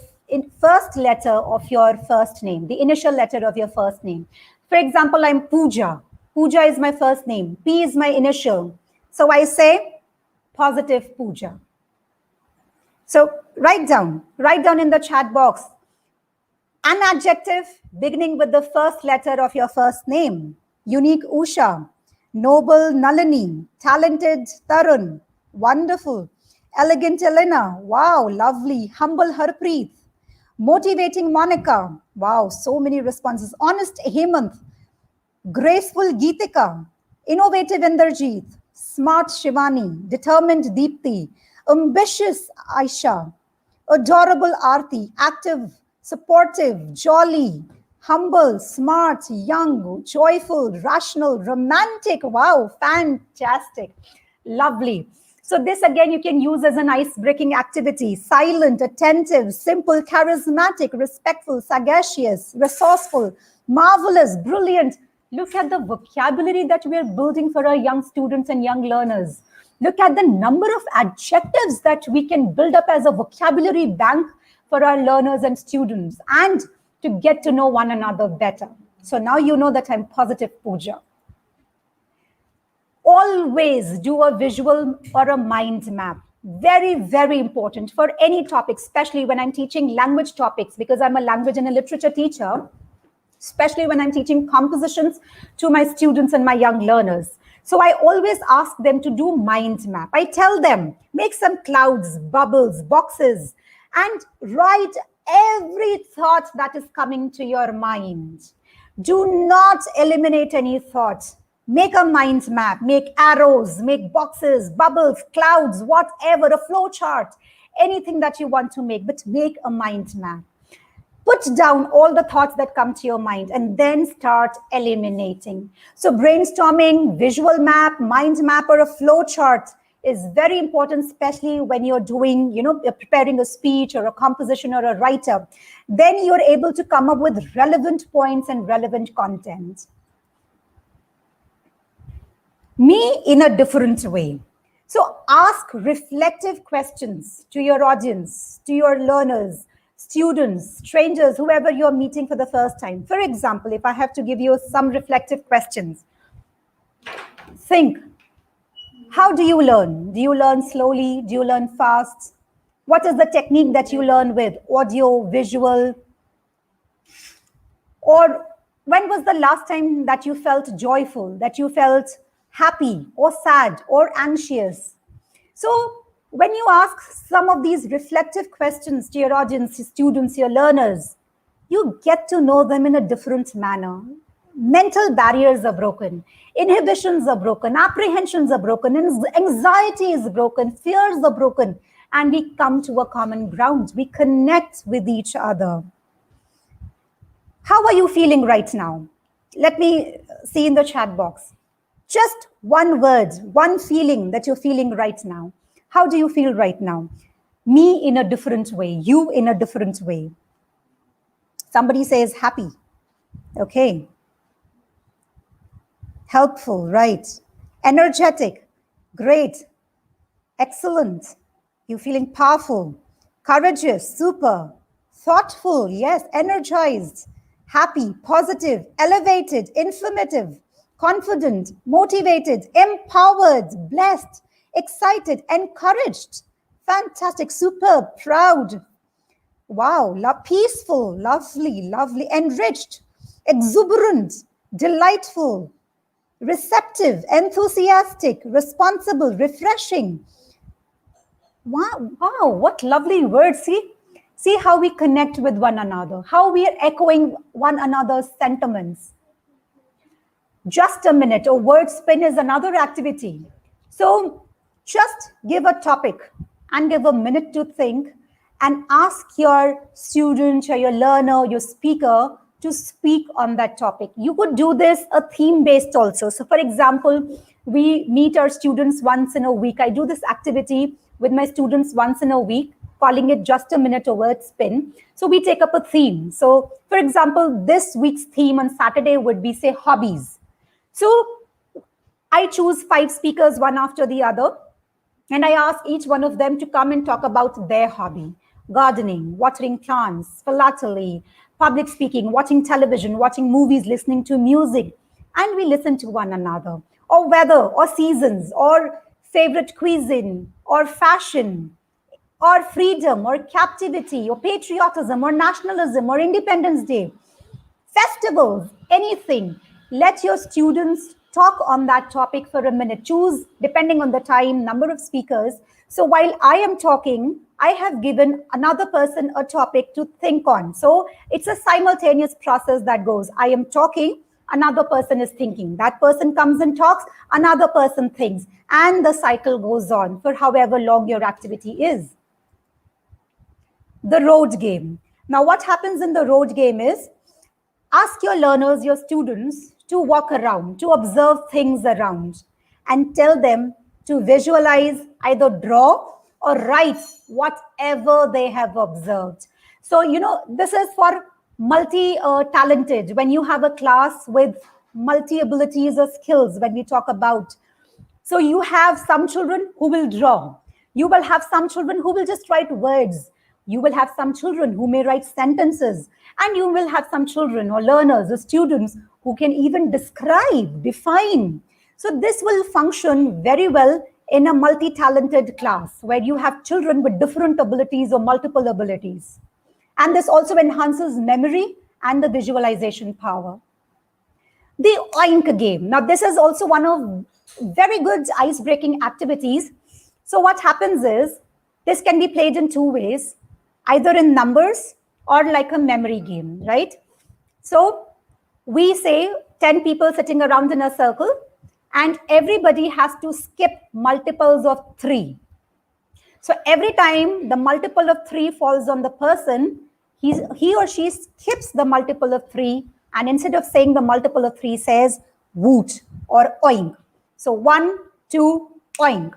first letter of your first name, the initial letter of your first name. For example, I'm Pooja. Pooja is my first name. P is my initial. So I say positive Pooja. So write down in the chat box an adjective beginning with the first letter of your first name. Unique Usha, noble Nalini, talented Tarun, wonderful. Elegant Elena, wow, lovely. Humble Harpreet, motivating Monica, wow, so many responses. Honest Hemant, graceful Geetika, innovative Inderjeet, smart Shivani, determined Deepti, ambitious Aisha, adorable Aarti, active, supportive, jolly, humble, smart, young, joyful, rational, romantic. Wow, fantastic, lovely. So this again you can use as an ice-breaking activity. Silent, attentive, simple, charismatic, respectful, sagacious, resourceful, marvelous, brilliant. Look at the vocabulary that we are building for our young students and young learners. Look at the number of adjectives that we can build up as a vocabulary bank for our learners and students and to get to know one another better. So now you know that I'm positive Pooja. Always do a visual or a mind map. Very, very important for any topic, especially when I'm teaching language topics, because I'm a language and a literature teacher, especially when I'm teaching compositions to my students and my young learners. So I always ask them to do mind map. I tell them, make some clouds, bubbles, boxes, and write every thought that is coming to your mind. Do not eliminate any thought. Make a mind map, make arrows, make boxes, bubbles, clouds, whatever, a flow chart, anything that you want to make, but make a mind map. Put down all the thoughts that come to your mind and then start eliminating. So brainstorming, visual map, mind map, or a flow chart is very important, especially when you're doing, you're preparing a speech or a composition or a writer. Then you're able to come up with relevant points and relevant content. Me in a different way. So ask reflective questions to your audience, to your learners, students, strangers, whoever you're meeting for the first time. For example, if I have to give you some reflective questions, think, how do you learn? Do you learn slowly? Do you learn fast? What is the technique that you learn with? Audio, visual? Or when was the last time that you felt joyful, that you felt happy or sad or anxious? So when you ask some of these reflective questions to your audience, your students, your learners, you get to know them in a different manner. Mental barriers are broken, inhibitions are broken, apprehensions are broken, anxiety is broken, fears are broken, and we come to a common ground. We connect with each other. How are you feeling right now? Let me see in the chat box. Just one word, one feeling that you're feeling right now. How do you feel right now? Me in a different way, you in a different way. Somebody says happy. Okay. Helpful, right. Energetic, great. Excellent. You feeling powerful, courageous, super. Thoughtful, yes. Energized, happy, positive, elevated, informative, confident, motivated, empowered, blessed, excited, encouraged. Fantastic, superb, proud. Wow, peaceful, lovely, lovely, enriched, exuberant, delightful, receptive, enthusiastic, responsible, refreshing. Wow, wow, what lovely words. See how we connect with one another, how we are echoing one another's sentiments. Just a minute, or word spin is another activity. So just give a topic and give a minute to think and ask your student or your learner, your speaker to speak on that topic. You could do this a theme-based also. So for example, we meet our students once in a week. I do this activity with my students once in a week, calling it just a minute or word spin. So we take up a theme. So for example, this week's theme on Saturday would be, say, hobbies. So I choose 5 speakers, one after the other, and I ask each one of them to come and talk about their hobby: gardening, watering plants, philately, public speaking, watching television, watching movies, listening to music. And we listen to one another, or weather, or seasons, or favorite cuisine, or fashion, or freedom, or captivity, or patriotism, or nationalism, or Independence Day, festivals, anything. Let your students talk on that topic for a minute. Choose, depending on the time, number of speakers. So while I am talking, I have given another person a topic to think on. So it's a simultaneous process that goes. I am talking, another person is thinking. That person comes and talks, another person thinks. And the cycle goes on for however long your activity is. The road game. Now, what happens in the road game is, ask your learners, your students, to walk around, to observe things around, and tell them to visualize, either draw or write whatever they have observed. So, this is for multi-talented. When you have a class with multi-abilities or skills, when we talk about, so you have some children who will draw. You will have some children who will just write words. You will have some children who may write sentences. And you will have some children or learners or students who can even describe, define. So this will function very well in a multi-talented class where you have children with different abilities or multiple abilities. And this also enhances memory and the visualization power. The oink game. Now, this is also one of very good ice-breaking activities. So what happens is, this can be played in 2 ways, either in numbers or like a memory game, right? So we say 10 people sitting around in a circle, and everybody has to skip multiples of 3. So every time the multiple of 3 falls on the person, he or she skips the multiple of 3, and instead of saying the multiple of 3, says woot or oink. So 1, 2, oink.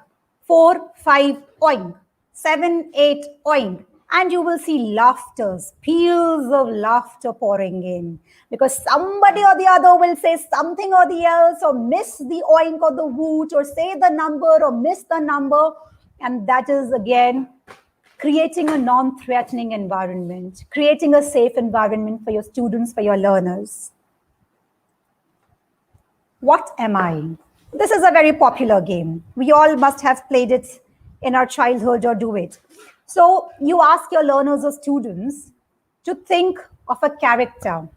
4, 5, oink. 7, 8, oink. And you will see laughters, peals of laughter pouring in, because somebody or the other will say something or the else, or miss the oink or the woot, or say the number or miss the number. And that is, again, creating a non-threatening environment, creating a safe environment for your students, for your learners. What am I? This is a very popular game. We all must have played it in our childhood or do it. So you ask your learners or students to think of a character.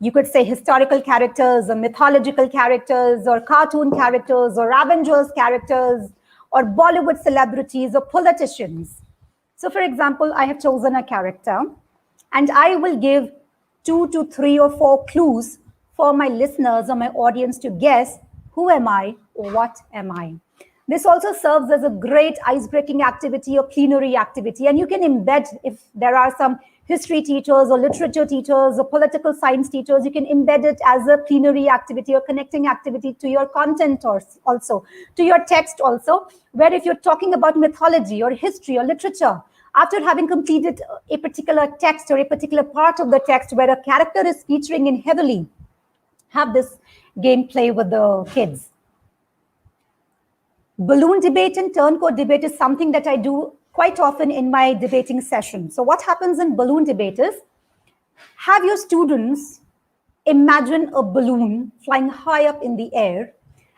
You could say historical characters or mythological characters or cartoon characters or Avengers characters or Bollywood celebrities or politicians. So for example, I have chosen a character and I will give 2 to 3 or 4 clues for my listeners or my audience to guess who am I or what am I. This also serves as a great ice-breaking activity or plenary activity. And you can embed, if there are some history teachers or literature teachers or political science teachers, you can embed it as a plenary activity or connecting activity to your content also, to your text also, where if you're talking about mythology or history or literature, after having completed a particular text or a particular part of the text where a character is featuring in heavily, have this game play with the kids. Balloon debate and turncoat debate is something that I do quite often in my debating session. So what happens in balloon debate is, have your students imagine a balloon flying high up in the air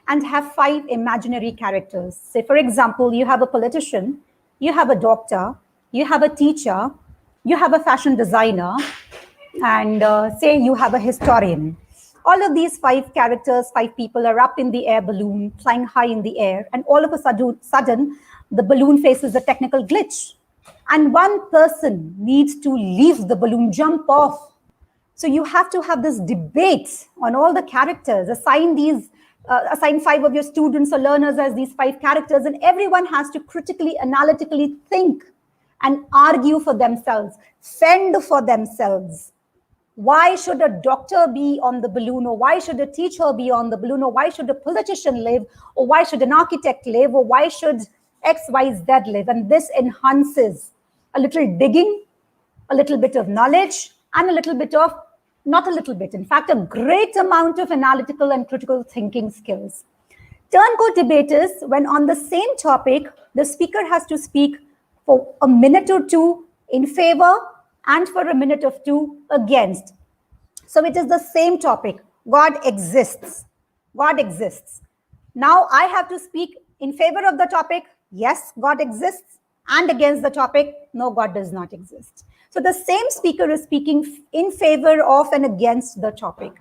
and have 5 imaginary characters. Say, for example, you have a politician, you have a doctor, you have a teacher, you have a fashion designer, and say you have a historian. All of these 5 characters, 5 people are up in the air balloon, flying high in the air, and all of a sudden, the balloon faces a technical glitch. And one person needs to leave the balloon, jump off. So you have to have this debate on all the characters, assign 5 of your students or learners as these 5 characters, and everyone has to critically, analytically think and argue for themselves, fend for themselves. Why should a doctor be on the balloon, or why should a teacher be on the balloon, or why should a politician live, or why should an architect live, or why should X, Y, Z live? And this enhances a little digging, a little bit of knowledge, and a little bit of, not a little bit, in fact, a great amount of analytical and critical thinking skills. Turncoat debate is when on the same topic, the speaker has to speak for a minute or 2 in favor and for a minute or 2 against. So it is the same topic. God exists. God exists. Now I have to speak in favor of the topic. Yes, God exists. And against the topic. No, God does not exist. So the same speaker is speaking in favor of and against the topic.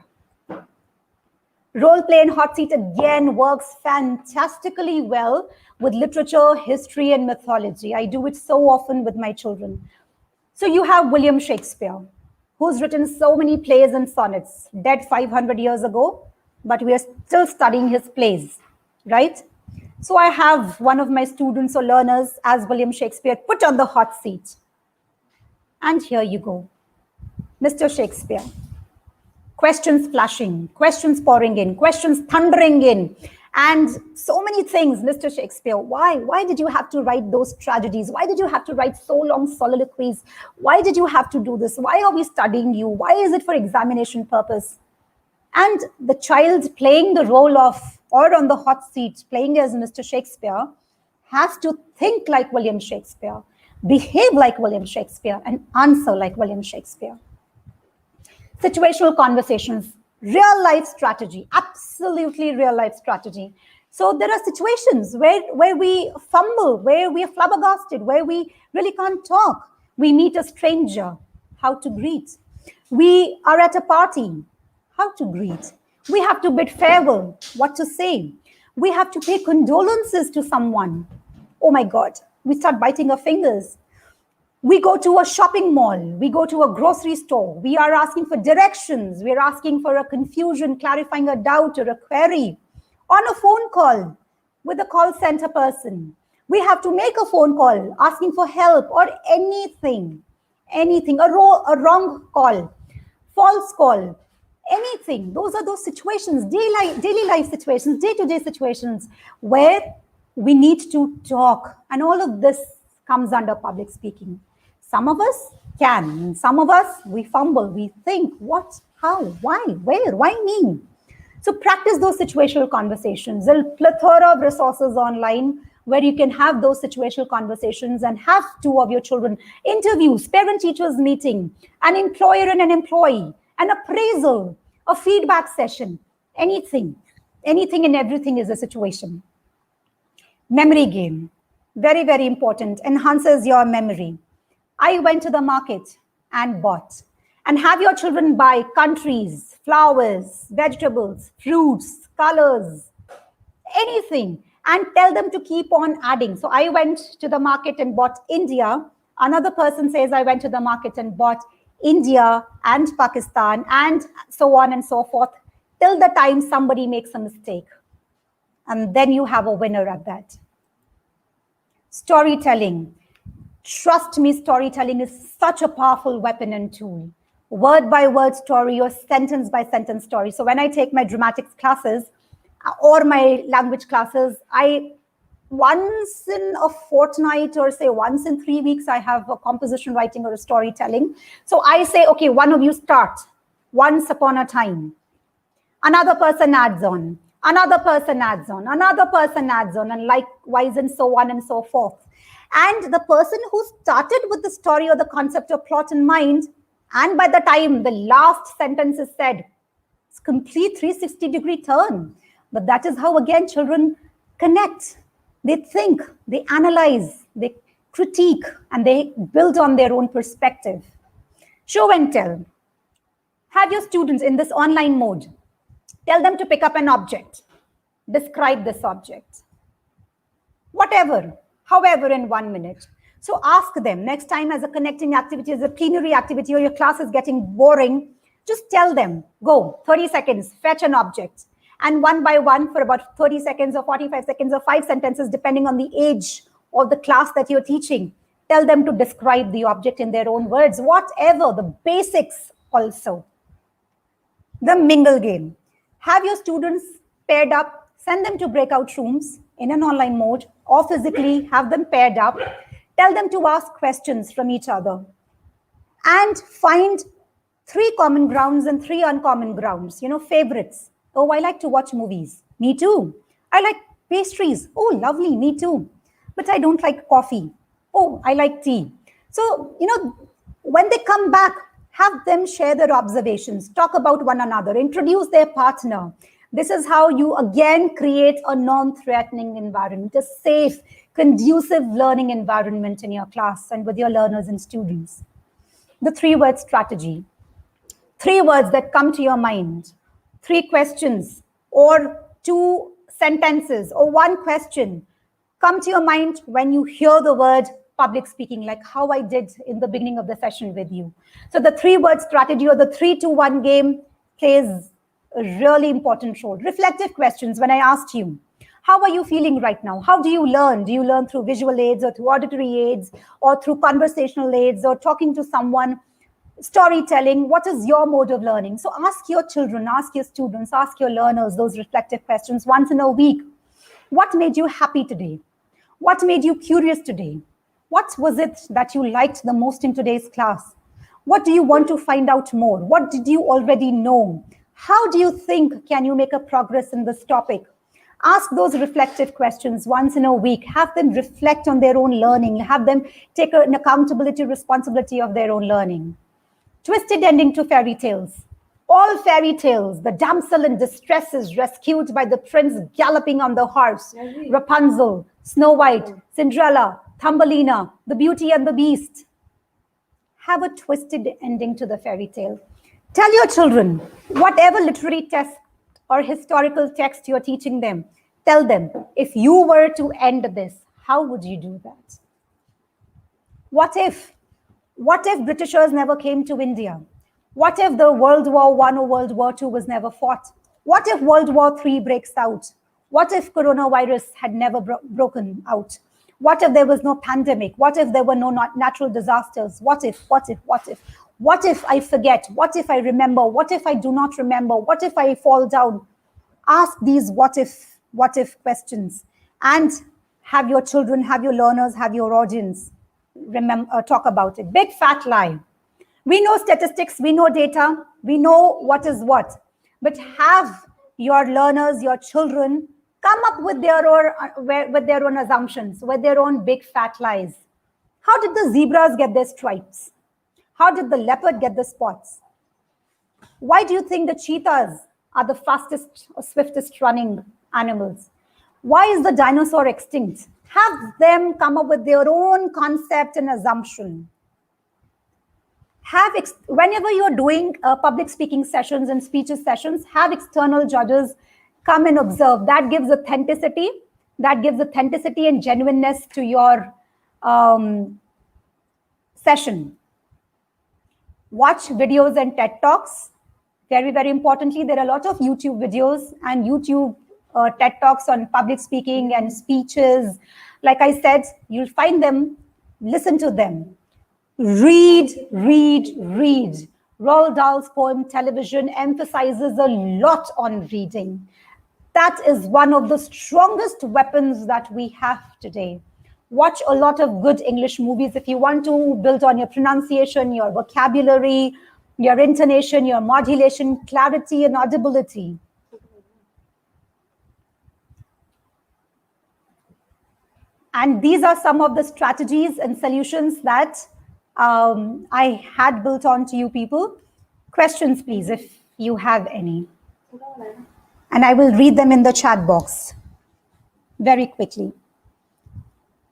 Role play and hot seat again works fantastically well with literature, history, and mythology. I do it so often with my children. So you have William Shakespeare, who's written so many plays and sonnets, dead 500 years ago, but we are still studying his plays, right? So I have one of my students or learners as William Shakespeare put on the hot seat. And here you go, Mr. Shakespeare. Questions flashing, questions pouring in, questions thundering in, and so many things, Mr. Shakespeare. Why did you have to write those tragedies? Why did you have to write so long soliloquies? Why did you have to do this? Why are we studying you? Why is it for examination purpose? And the child playing the role of, or on the hot seat, playing as Mr. Shakespeare, has to think like William Shakespeare, behave like William Shakespeare, and answer like William Shakespeare. Situational conversations, real life strategy, absolutely real life strategy. So there are situations where we fumble, where we are flabbergasted, where we really can't talk. We meet a stranger, how to greet. We are at a party, how to greet. We have to bid farewell, what to say. We have to pay condolences to someone. Oh my God, we start biting our fingers. We go to a shopping mall, we go to a grocery store, we are asking for directions, we are asking for a confusion, clarifying a doubt or a query. On a phone call with a call center person, we have to make a phone call asking for help or anything, a wrong call, false call, anything. Those are those situations, daily life situations, day-to-day situations where we need to talk, and all of this comes under public speaking. Some of us can. Some of us, we fumble. We think, what, how, why, where, why me? So practice those situational conversations. There's a plethora of resources online where you can have those situational conversations and have two of your children. Interviews, parent-teachers meeting, an employer and an employee, an appraisal, a feedback session, anything. Anything and everything is a situation. Memory game, very, very important, enhances your memory. I went to the market and bought. And have your children buy countries, flowers, vegetables, fruits, colors, anything, and tell them to keep on adding. So I went to the market and bought India. Another person says I went to the market and bought India and Pakistan and so on and so forth, till the time somebody makes a mistake. And then you have a winner at that. Storytelling. Trust me, storytelling is such a powerful weapon and tool. Word by word story or sentence by sentence story. So when I take my dramatics classes or my language classes, I once in a fortnight or say once in 3 weeks, I have a composition writing or a storytelling. So I say, okay, one of you start. Once upon a time. Another person adds on. Another person adds on. Another person adds on, and likewise and so on and so forth. And the person who started with the story or the concept or plot in mind, and by the time the last sentence is said, it's complete 360-degree turn. But that is how, again, children connect. They think, they analyze, they critique, and they build on their own perspective. Show and tell. Have your students in this online mode. Tell them to pick up an object. Describe this object. Whatever, however, in 1 minute. So ask them next time as a connecting activity, as a plenary activity, or your class is getting boring, just tell them, go, 30 seconds, fetch an object. And one by one for about 30 seconds or 45 seconds or 5 sentences, depending on the age of the class that you're teaching, tell them to describe the object in their own words, whatever, the basics also. The Mingle Game. Have your students paired up, send them to breakout rooms in an online mode or physically, have them paired up, tell them to ask questions from each other and find 3 common grounds and 3 uncommon grounds, favorites. Oh, I like to watch movies. Me too. I like pastries. Oh, lovely. Me too. But I don't like coffee. Oh, I like tea. So, when they come back, have them share their observations, talk about one another, introduce their partner. This is how you again create a non-threatening environment, a safe, conducive learning environment in your class and with your learners and students. The 3-word strategy. 3 words that come to your mind, 3 questions or 2 sentences or 1 question come to your mind when you hear the word public speaking, like how I did in the beginning of the session with you. So the 3-word strategy or the 3-2-1 game plays a really important role. Reflective questions. When I asked you, how are you feeling right now? How do you learn? Do you learn through visual aids or through auditory aids or through conversational aids or talking to someone? Storytelling, what is your mode of learning? So ask your children, ask your students, ask your learners those reflective questions once in a week. What made you happy today? What made you curious today? What was it that you liked the most in today's class? What do you want to find out more? What did you already know? How do you think can you make a progress in this topic? Ask those reflective questions once in a week. Have them reflect on their own learning. Have them take an accountability, responsibility of their own learning. Twisted ending to fairy tales. All fairy tales, the damsel in distress is rescued by the prince galloping on the horse. Rapunzel, Snow White, Cinderella, Thumbelina, the Beauty and the Beast. Have a twisted ending to the fairy tale. Tell your children, whatever literary text or historical text you're teaching them, tell them, if you were to end this, how would you do that? What if Britishers never came to India? What if the World War I or World War II was never fought? What if World War III breaks out? What if coronavirus had never broken out? What if there was no pandemic? What if there were no natural disasters? What if? What if I forget? What if I remember? What if I do not remember? What if I fall down? Ask these what if questions and have your children, have your learners, have your audience talk about it. Big fat lie. We know statistics, we know data, we know what is what, but have your learners, your children, come up with their own assumptions, with their own big fat lies. How did the zebras get their stripes? How did the leopard get the spots? Why do you think the cheetahs are the fastest or swiftest running animals? Why is the dinosaur extinct? Have them come up with their own concept and assumption. Whenever you're doing public speaking sessions and speeches sessions, have external judges come and observe. That gives authenticity. That gives authenticity and genuineness to your session. Watch videos and TED Talks. Very, very importantly, there are a lot of YouTube videos and YouTube TED Talks on public speaking and speeches. Like I said, you'll find them, listen to them. Read, read, read. Roald Dahl's poem Television emphasizes a lot on reading. That is one of the strongest weapons that we have today. Watch a lot of good English movies if you want to build on your pronunciation, your vocabulary, your intonation, your modulation, clarity, and audibility. And these are some of the strategies and solutions that I had built on to you people. Questions, please, if you have any. And I will read them in the chat box very quickly.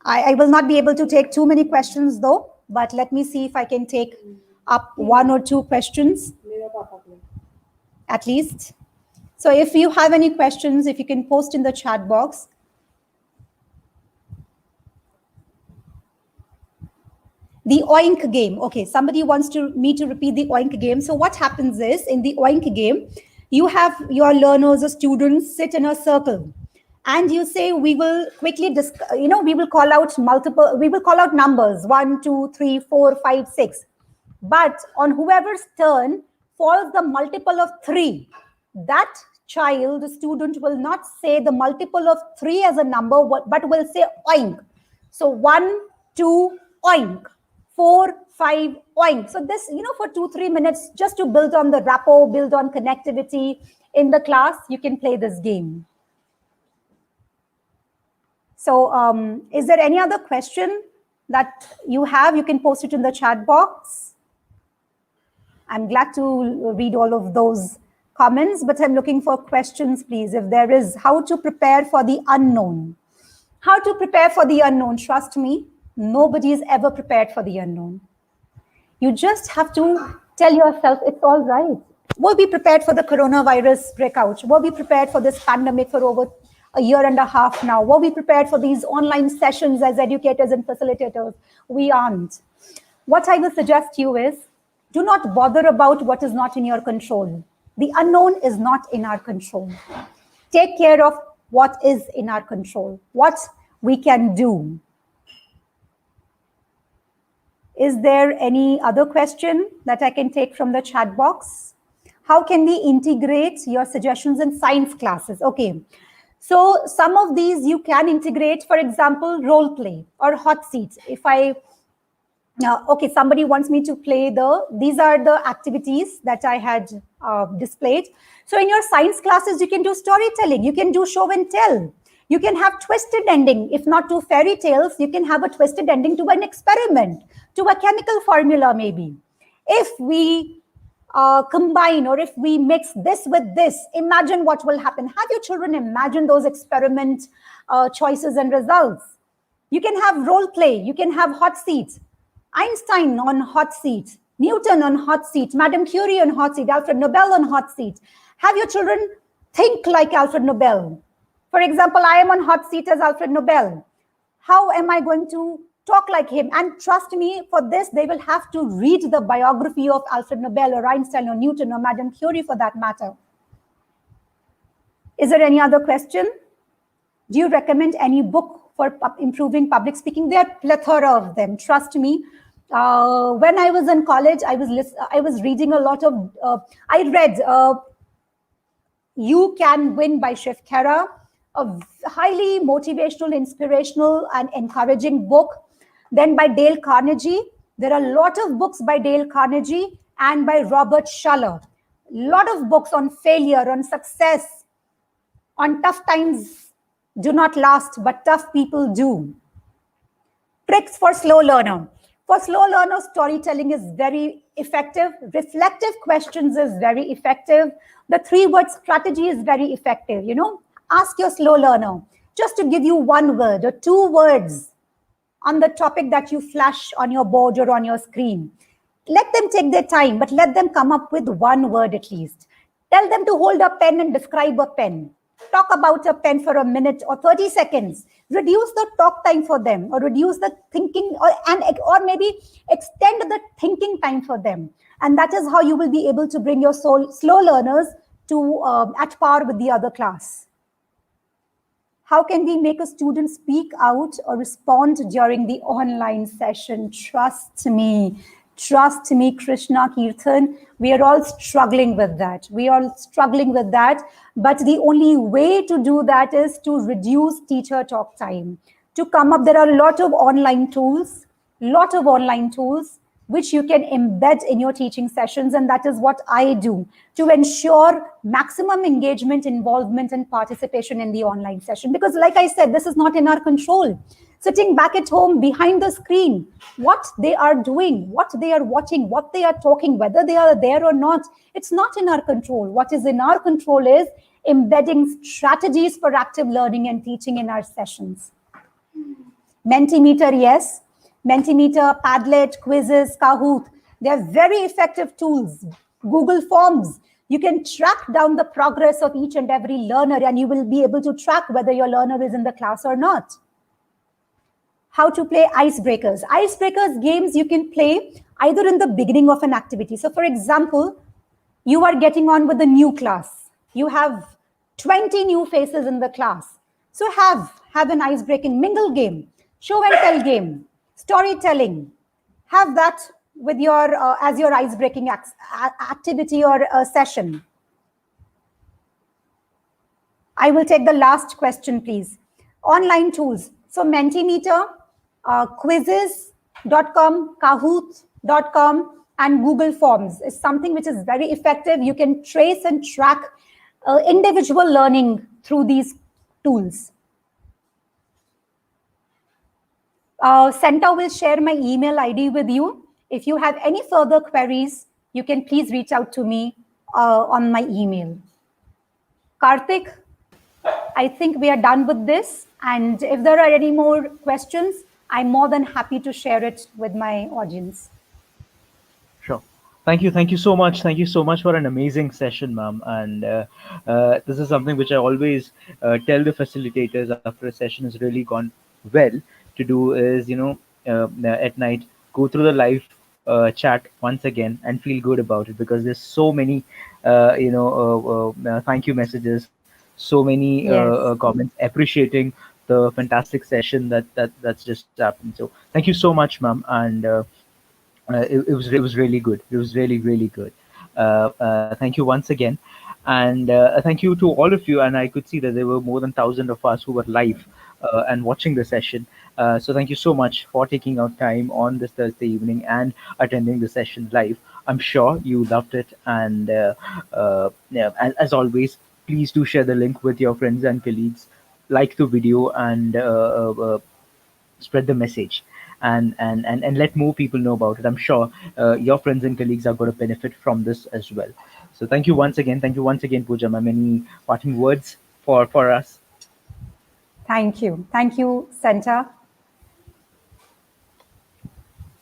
I will not be able to take too many questions though, but let me see if I can take up 1 or 2 questions at least. So if you have any questions, if you can post in the chat box. The oink game. Okay, somebody wants me to repeat the oink game. So what happens is, in the oink game, you have your learners or students sit in a circle. And you say, we will quickly, we will call out numbers, 1, 2, 3, 4, 5, 6. But on whoever's turn falls the multiple of 3, that child, the student, will not say the multiple of 3 as a number, but will say oink. So 1, 2, oink. 4, 5, oink. So this, for 2-3 minutes, just to build on the rapport, build on connectivity in the class, you can play this game. So is there any other question that you have? You can post it in the chat box. I'm glad to read all of those comments, but I'm looking for questions, please. If there is, how to prepare for the unknown. How to prepare for the unknown? Trust me, nobody is ever prepared for the unknown. You just have to tell yourself it's all right. We'll be prepared for the coronavirus breakout. We'll be prepared for this pandemic for over a year and a half now. We'll be prepared for these online sessions as educators and facilitators. We aren't. What I will suggest to you is, do not bother about what is not in your control. The unknown is not in our control. Take care of what is in our control, what we can do. Is there any other question that I can take from the chat box? How can we integrate your suggestions in science classes? Okay, so some of these you can integrate, for example, role play or hot seats. Okay, somebody wants me to play these are the activities that I had displayed. So in your science classes, you can do storytelling, you can do show and tell. You can have twisted ending. If not to fairy tales, you can have a twisted ending to an experiment, to a chemical formula maybe. If we combine, or if we mix this with this, imagine what will happen. Have your children imagine those experiment choices and results. You can have role play. You can have hot seats. Einstein on hot seat, Newton on hot seat, Madame Curie on hot seat, Alfred Nobel on hot seat. Have your children think like Alfred Nobel. For example, I am on hot seat as Alfred Nobel. How am I going to talk like him? And trust me, for this, they will have to read the biography of Alfred Nobel or Einstein or Newton or Madame Curie for that matter. Is there any other question? Do you recommend any book for improving public speaking? There are a plethora of them, trust me. When I was in college, I was reading a lot of, I read You Can Win by Shiv Khera, a highly motivational, inspirational, and encouraging book. Then by Dale Carnegie. There are a lot of books by Dale Carnegie and by Robert Schuller. Lot of books on failure, on success, on tough times do not last, but tough people do. Tricks for slow learner. For slow learners, storytelling is very effective. Reflective questions is very effective. The 3-word strategy is very effective. Ask your slow learner just to give you one word or 2 words on the topic that you flash on your board or on your screen. Let them take their time, but let them come up with one word at least. Tell them to hold a pen and describe a pen. Talk about a pen for a minute or 30 seconds. Reduce the talk time for them, or reduce the thinking, or maybe extend the thinking time for them. And that is how you will be able to bring your slow learners to at par with the other class. How can we make a student speak out or respond during the online session? Trust me, Krishna, Kirtan, we are all struggling with that. But the only way to do that is to reduce teacher talk time. To come up, there are a lot of online tools, which you can embed in your teaching sessions. And that is what I do to ensure maximum engagement, involvement, and participation in the online session. Because like I said, this is not in our control. Sitting back at home behind the screen, what they are doing, what they are watching, what they are talking, whether they are there or not, it's not in our control. What is in our control is embedding strategies for active learning and teaching in our sessions. Mentimeter, yes. Mentimeter, Padlet, quizzes, Kahoot. They're very effective tools. Google Forms. You can track down the progress of each and every learner, and you will be able to track whether your learner is in the class or not. How to play icebreakers. Icebreakers games you can play either in the beginning of an activity. So for example, you are getting on with a new class. You have 20 new faces in the class. So have an icebreaking Mingle game, show and tell game, storytelling. Have that with your as your icebreaking activity or session. I will take the last question, please. Online tools. So Mentimeter, quizzes.com, kahoot.com, and Google Forms is something which is very effective. You can trace and track individual learning through these tools. Center will share my email ID with you. If you have any further queries, you can please reach out to me on my email. Karthik, I think we are done with this. And if there are any more questions, I'm more than happy to share it with my audience. Sure. Thank you. Thank you so much. Thank you so much for an amazing session, ma'am. And this is something which I always tell the facilitators after a session has really gone well to do is, at night, go through the live chat once again and feel good about it, because there's so many, thank you messages, so many comments appreciating the fantastic session that's just happened. So thank you so much, ma'am. And it was really good. It was really good. Thank you once again, and thank you to all of you. And I could see that there were more than 1,000 of us who were live and watching the session. So thank you so much for taking out time on this Thursday evening and attending the session live. I'm sure you loved it, and yeah, as always, please do share the link with your friends and colleagues. Like the video and spread the message, and let more people know about it. I'm sure your friends and colleagues are going to benefit from this as well. So thank you once again. Thank you once again, Pooja ma'am. Any parting words for us? Thank you. Thank you, Santa.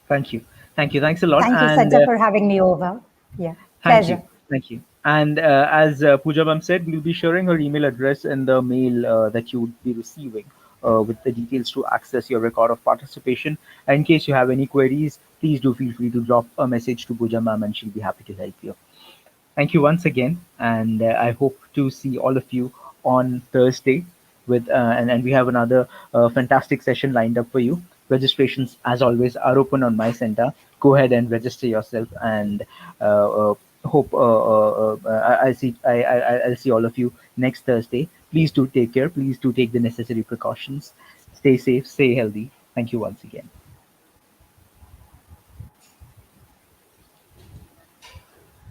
Thank you. Thank you. Thanks a lot. Thank you, And Santa, for having me over. Yeah, thank you. pleasure. Thank you. And as Pooja ma'am said, we'll be sharing her email address in the mail that you would be receiving with the details to access your record of participation. And in case you have any queries, please do feel free to drop a message to Pooja ma'am, and she'll be happy to help you. Thank you once again, and I hope to see all of you on Thursday. With and we have another fantastic session lined up for you. Registrations, as always, are open on my center. Go ahead and register yourself, and hope I'll see all of you next Thursday. Please do take care. Please do take the necessary precautions. Stay safe. Stay healthy. Thank you once again.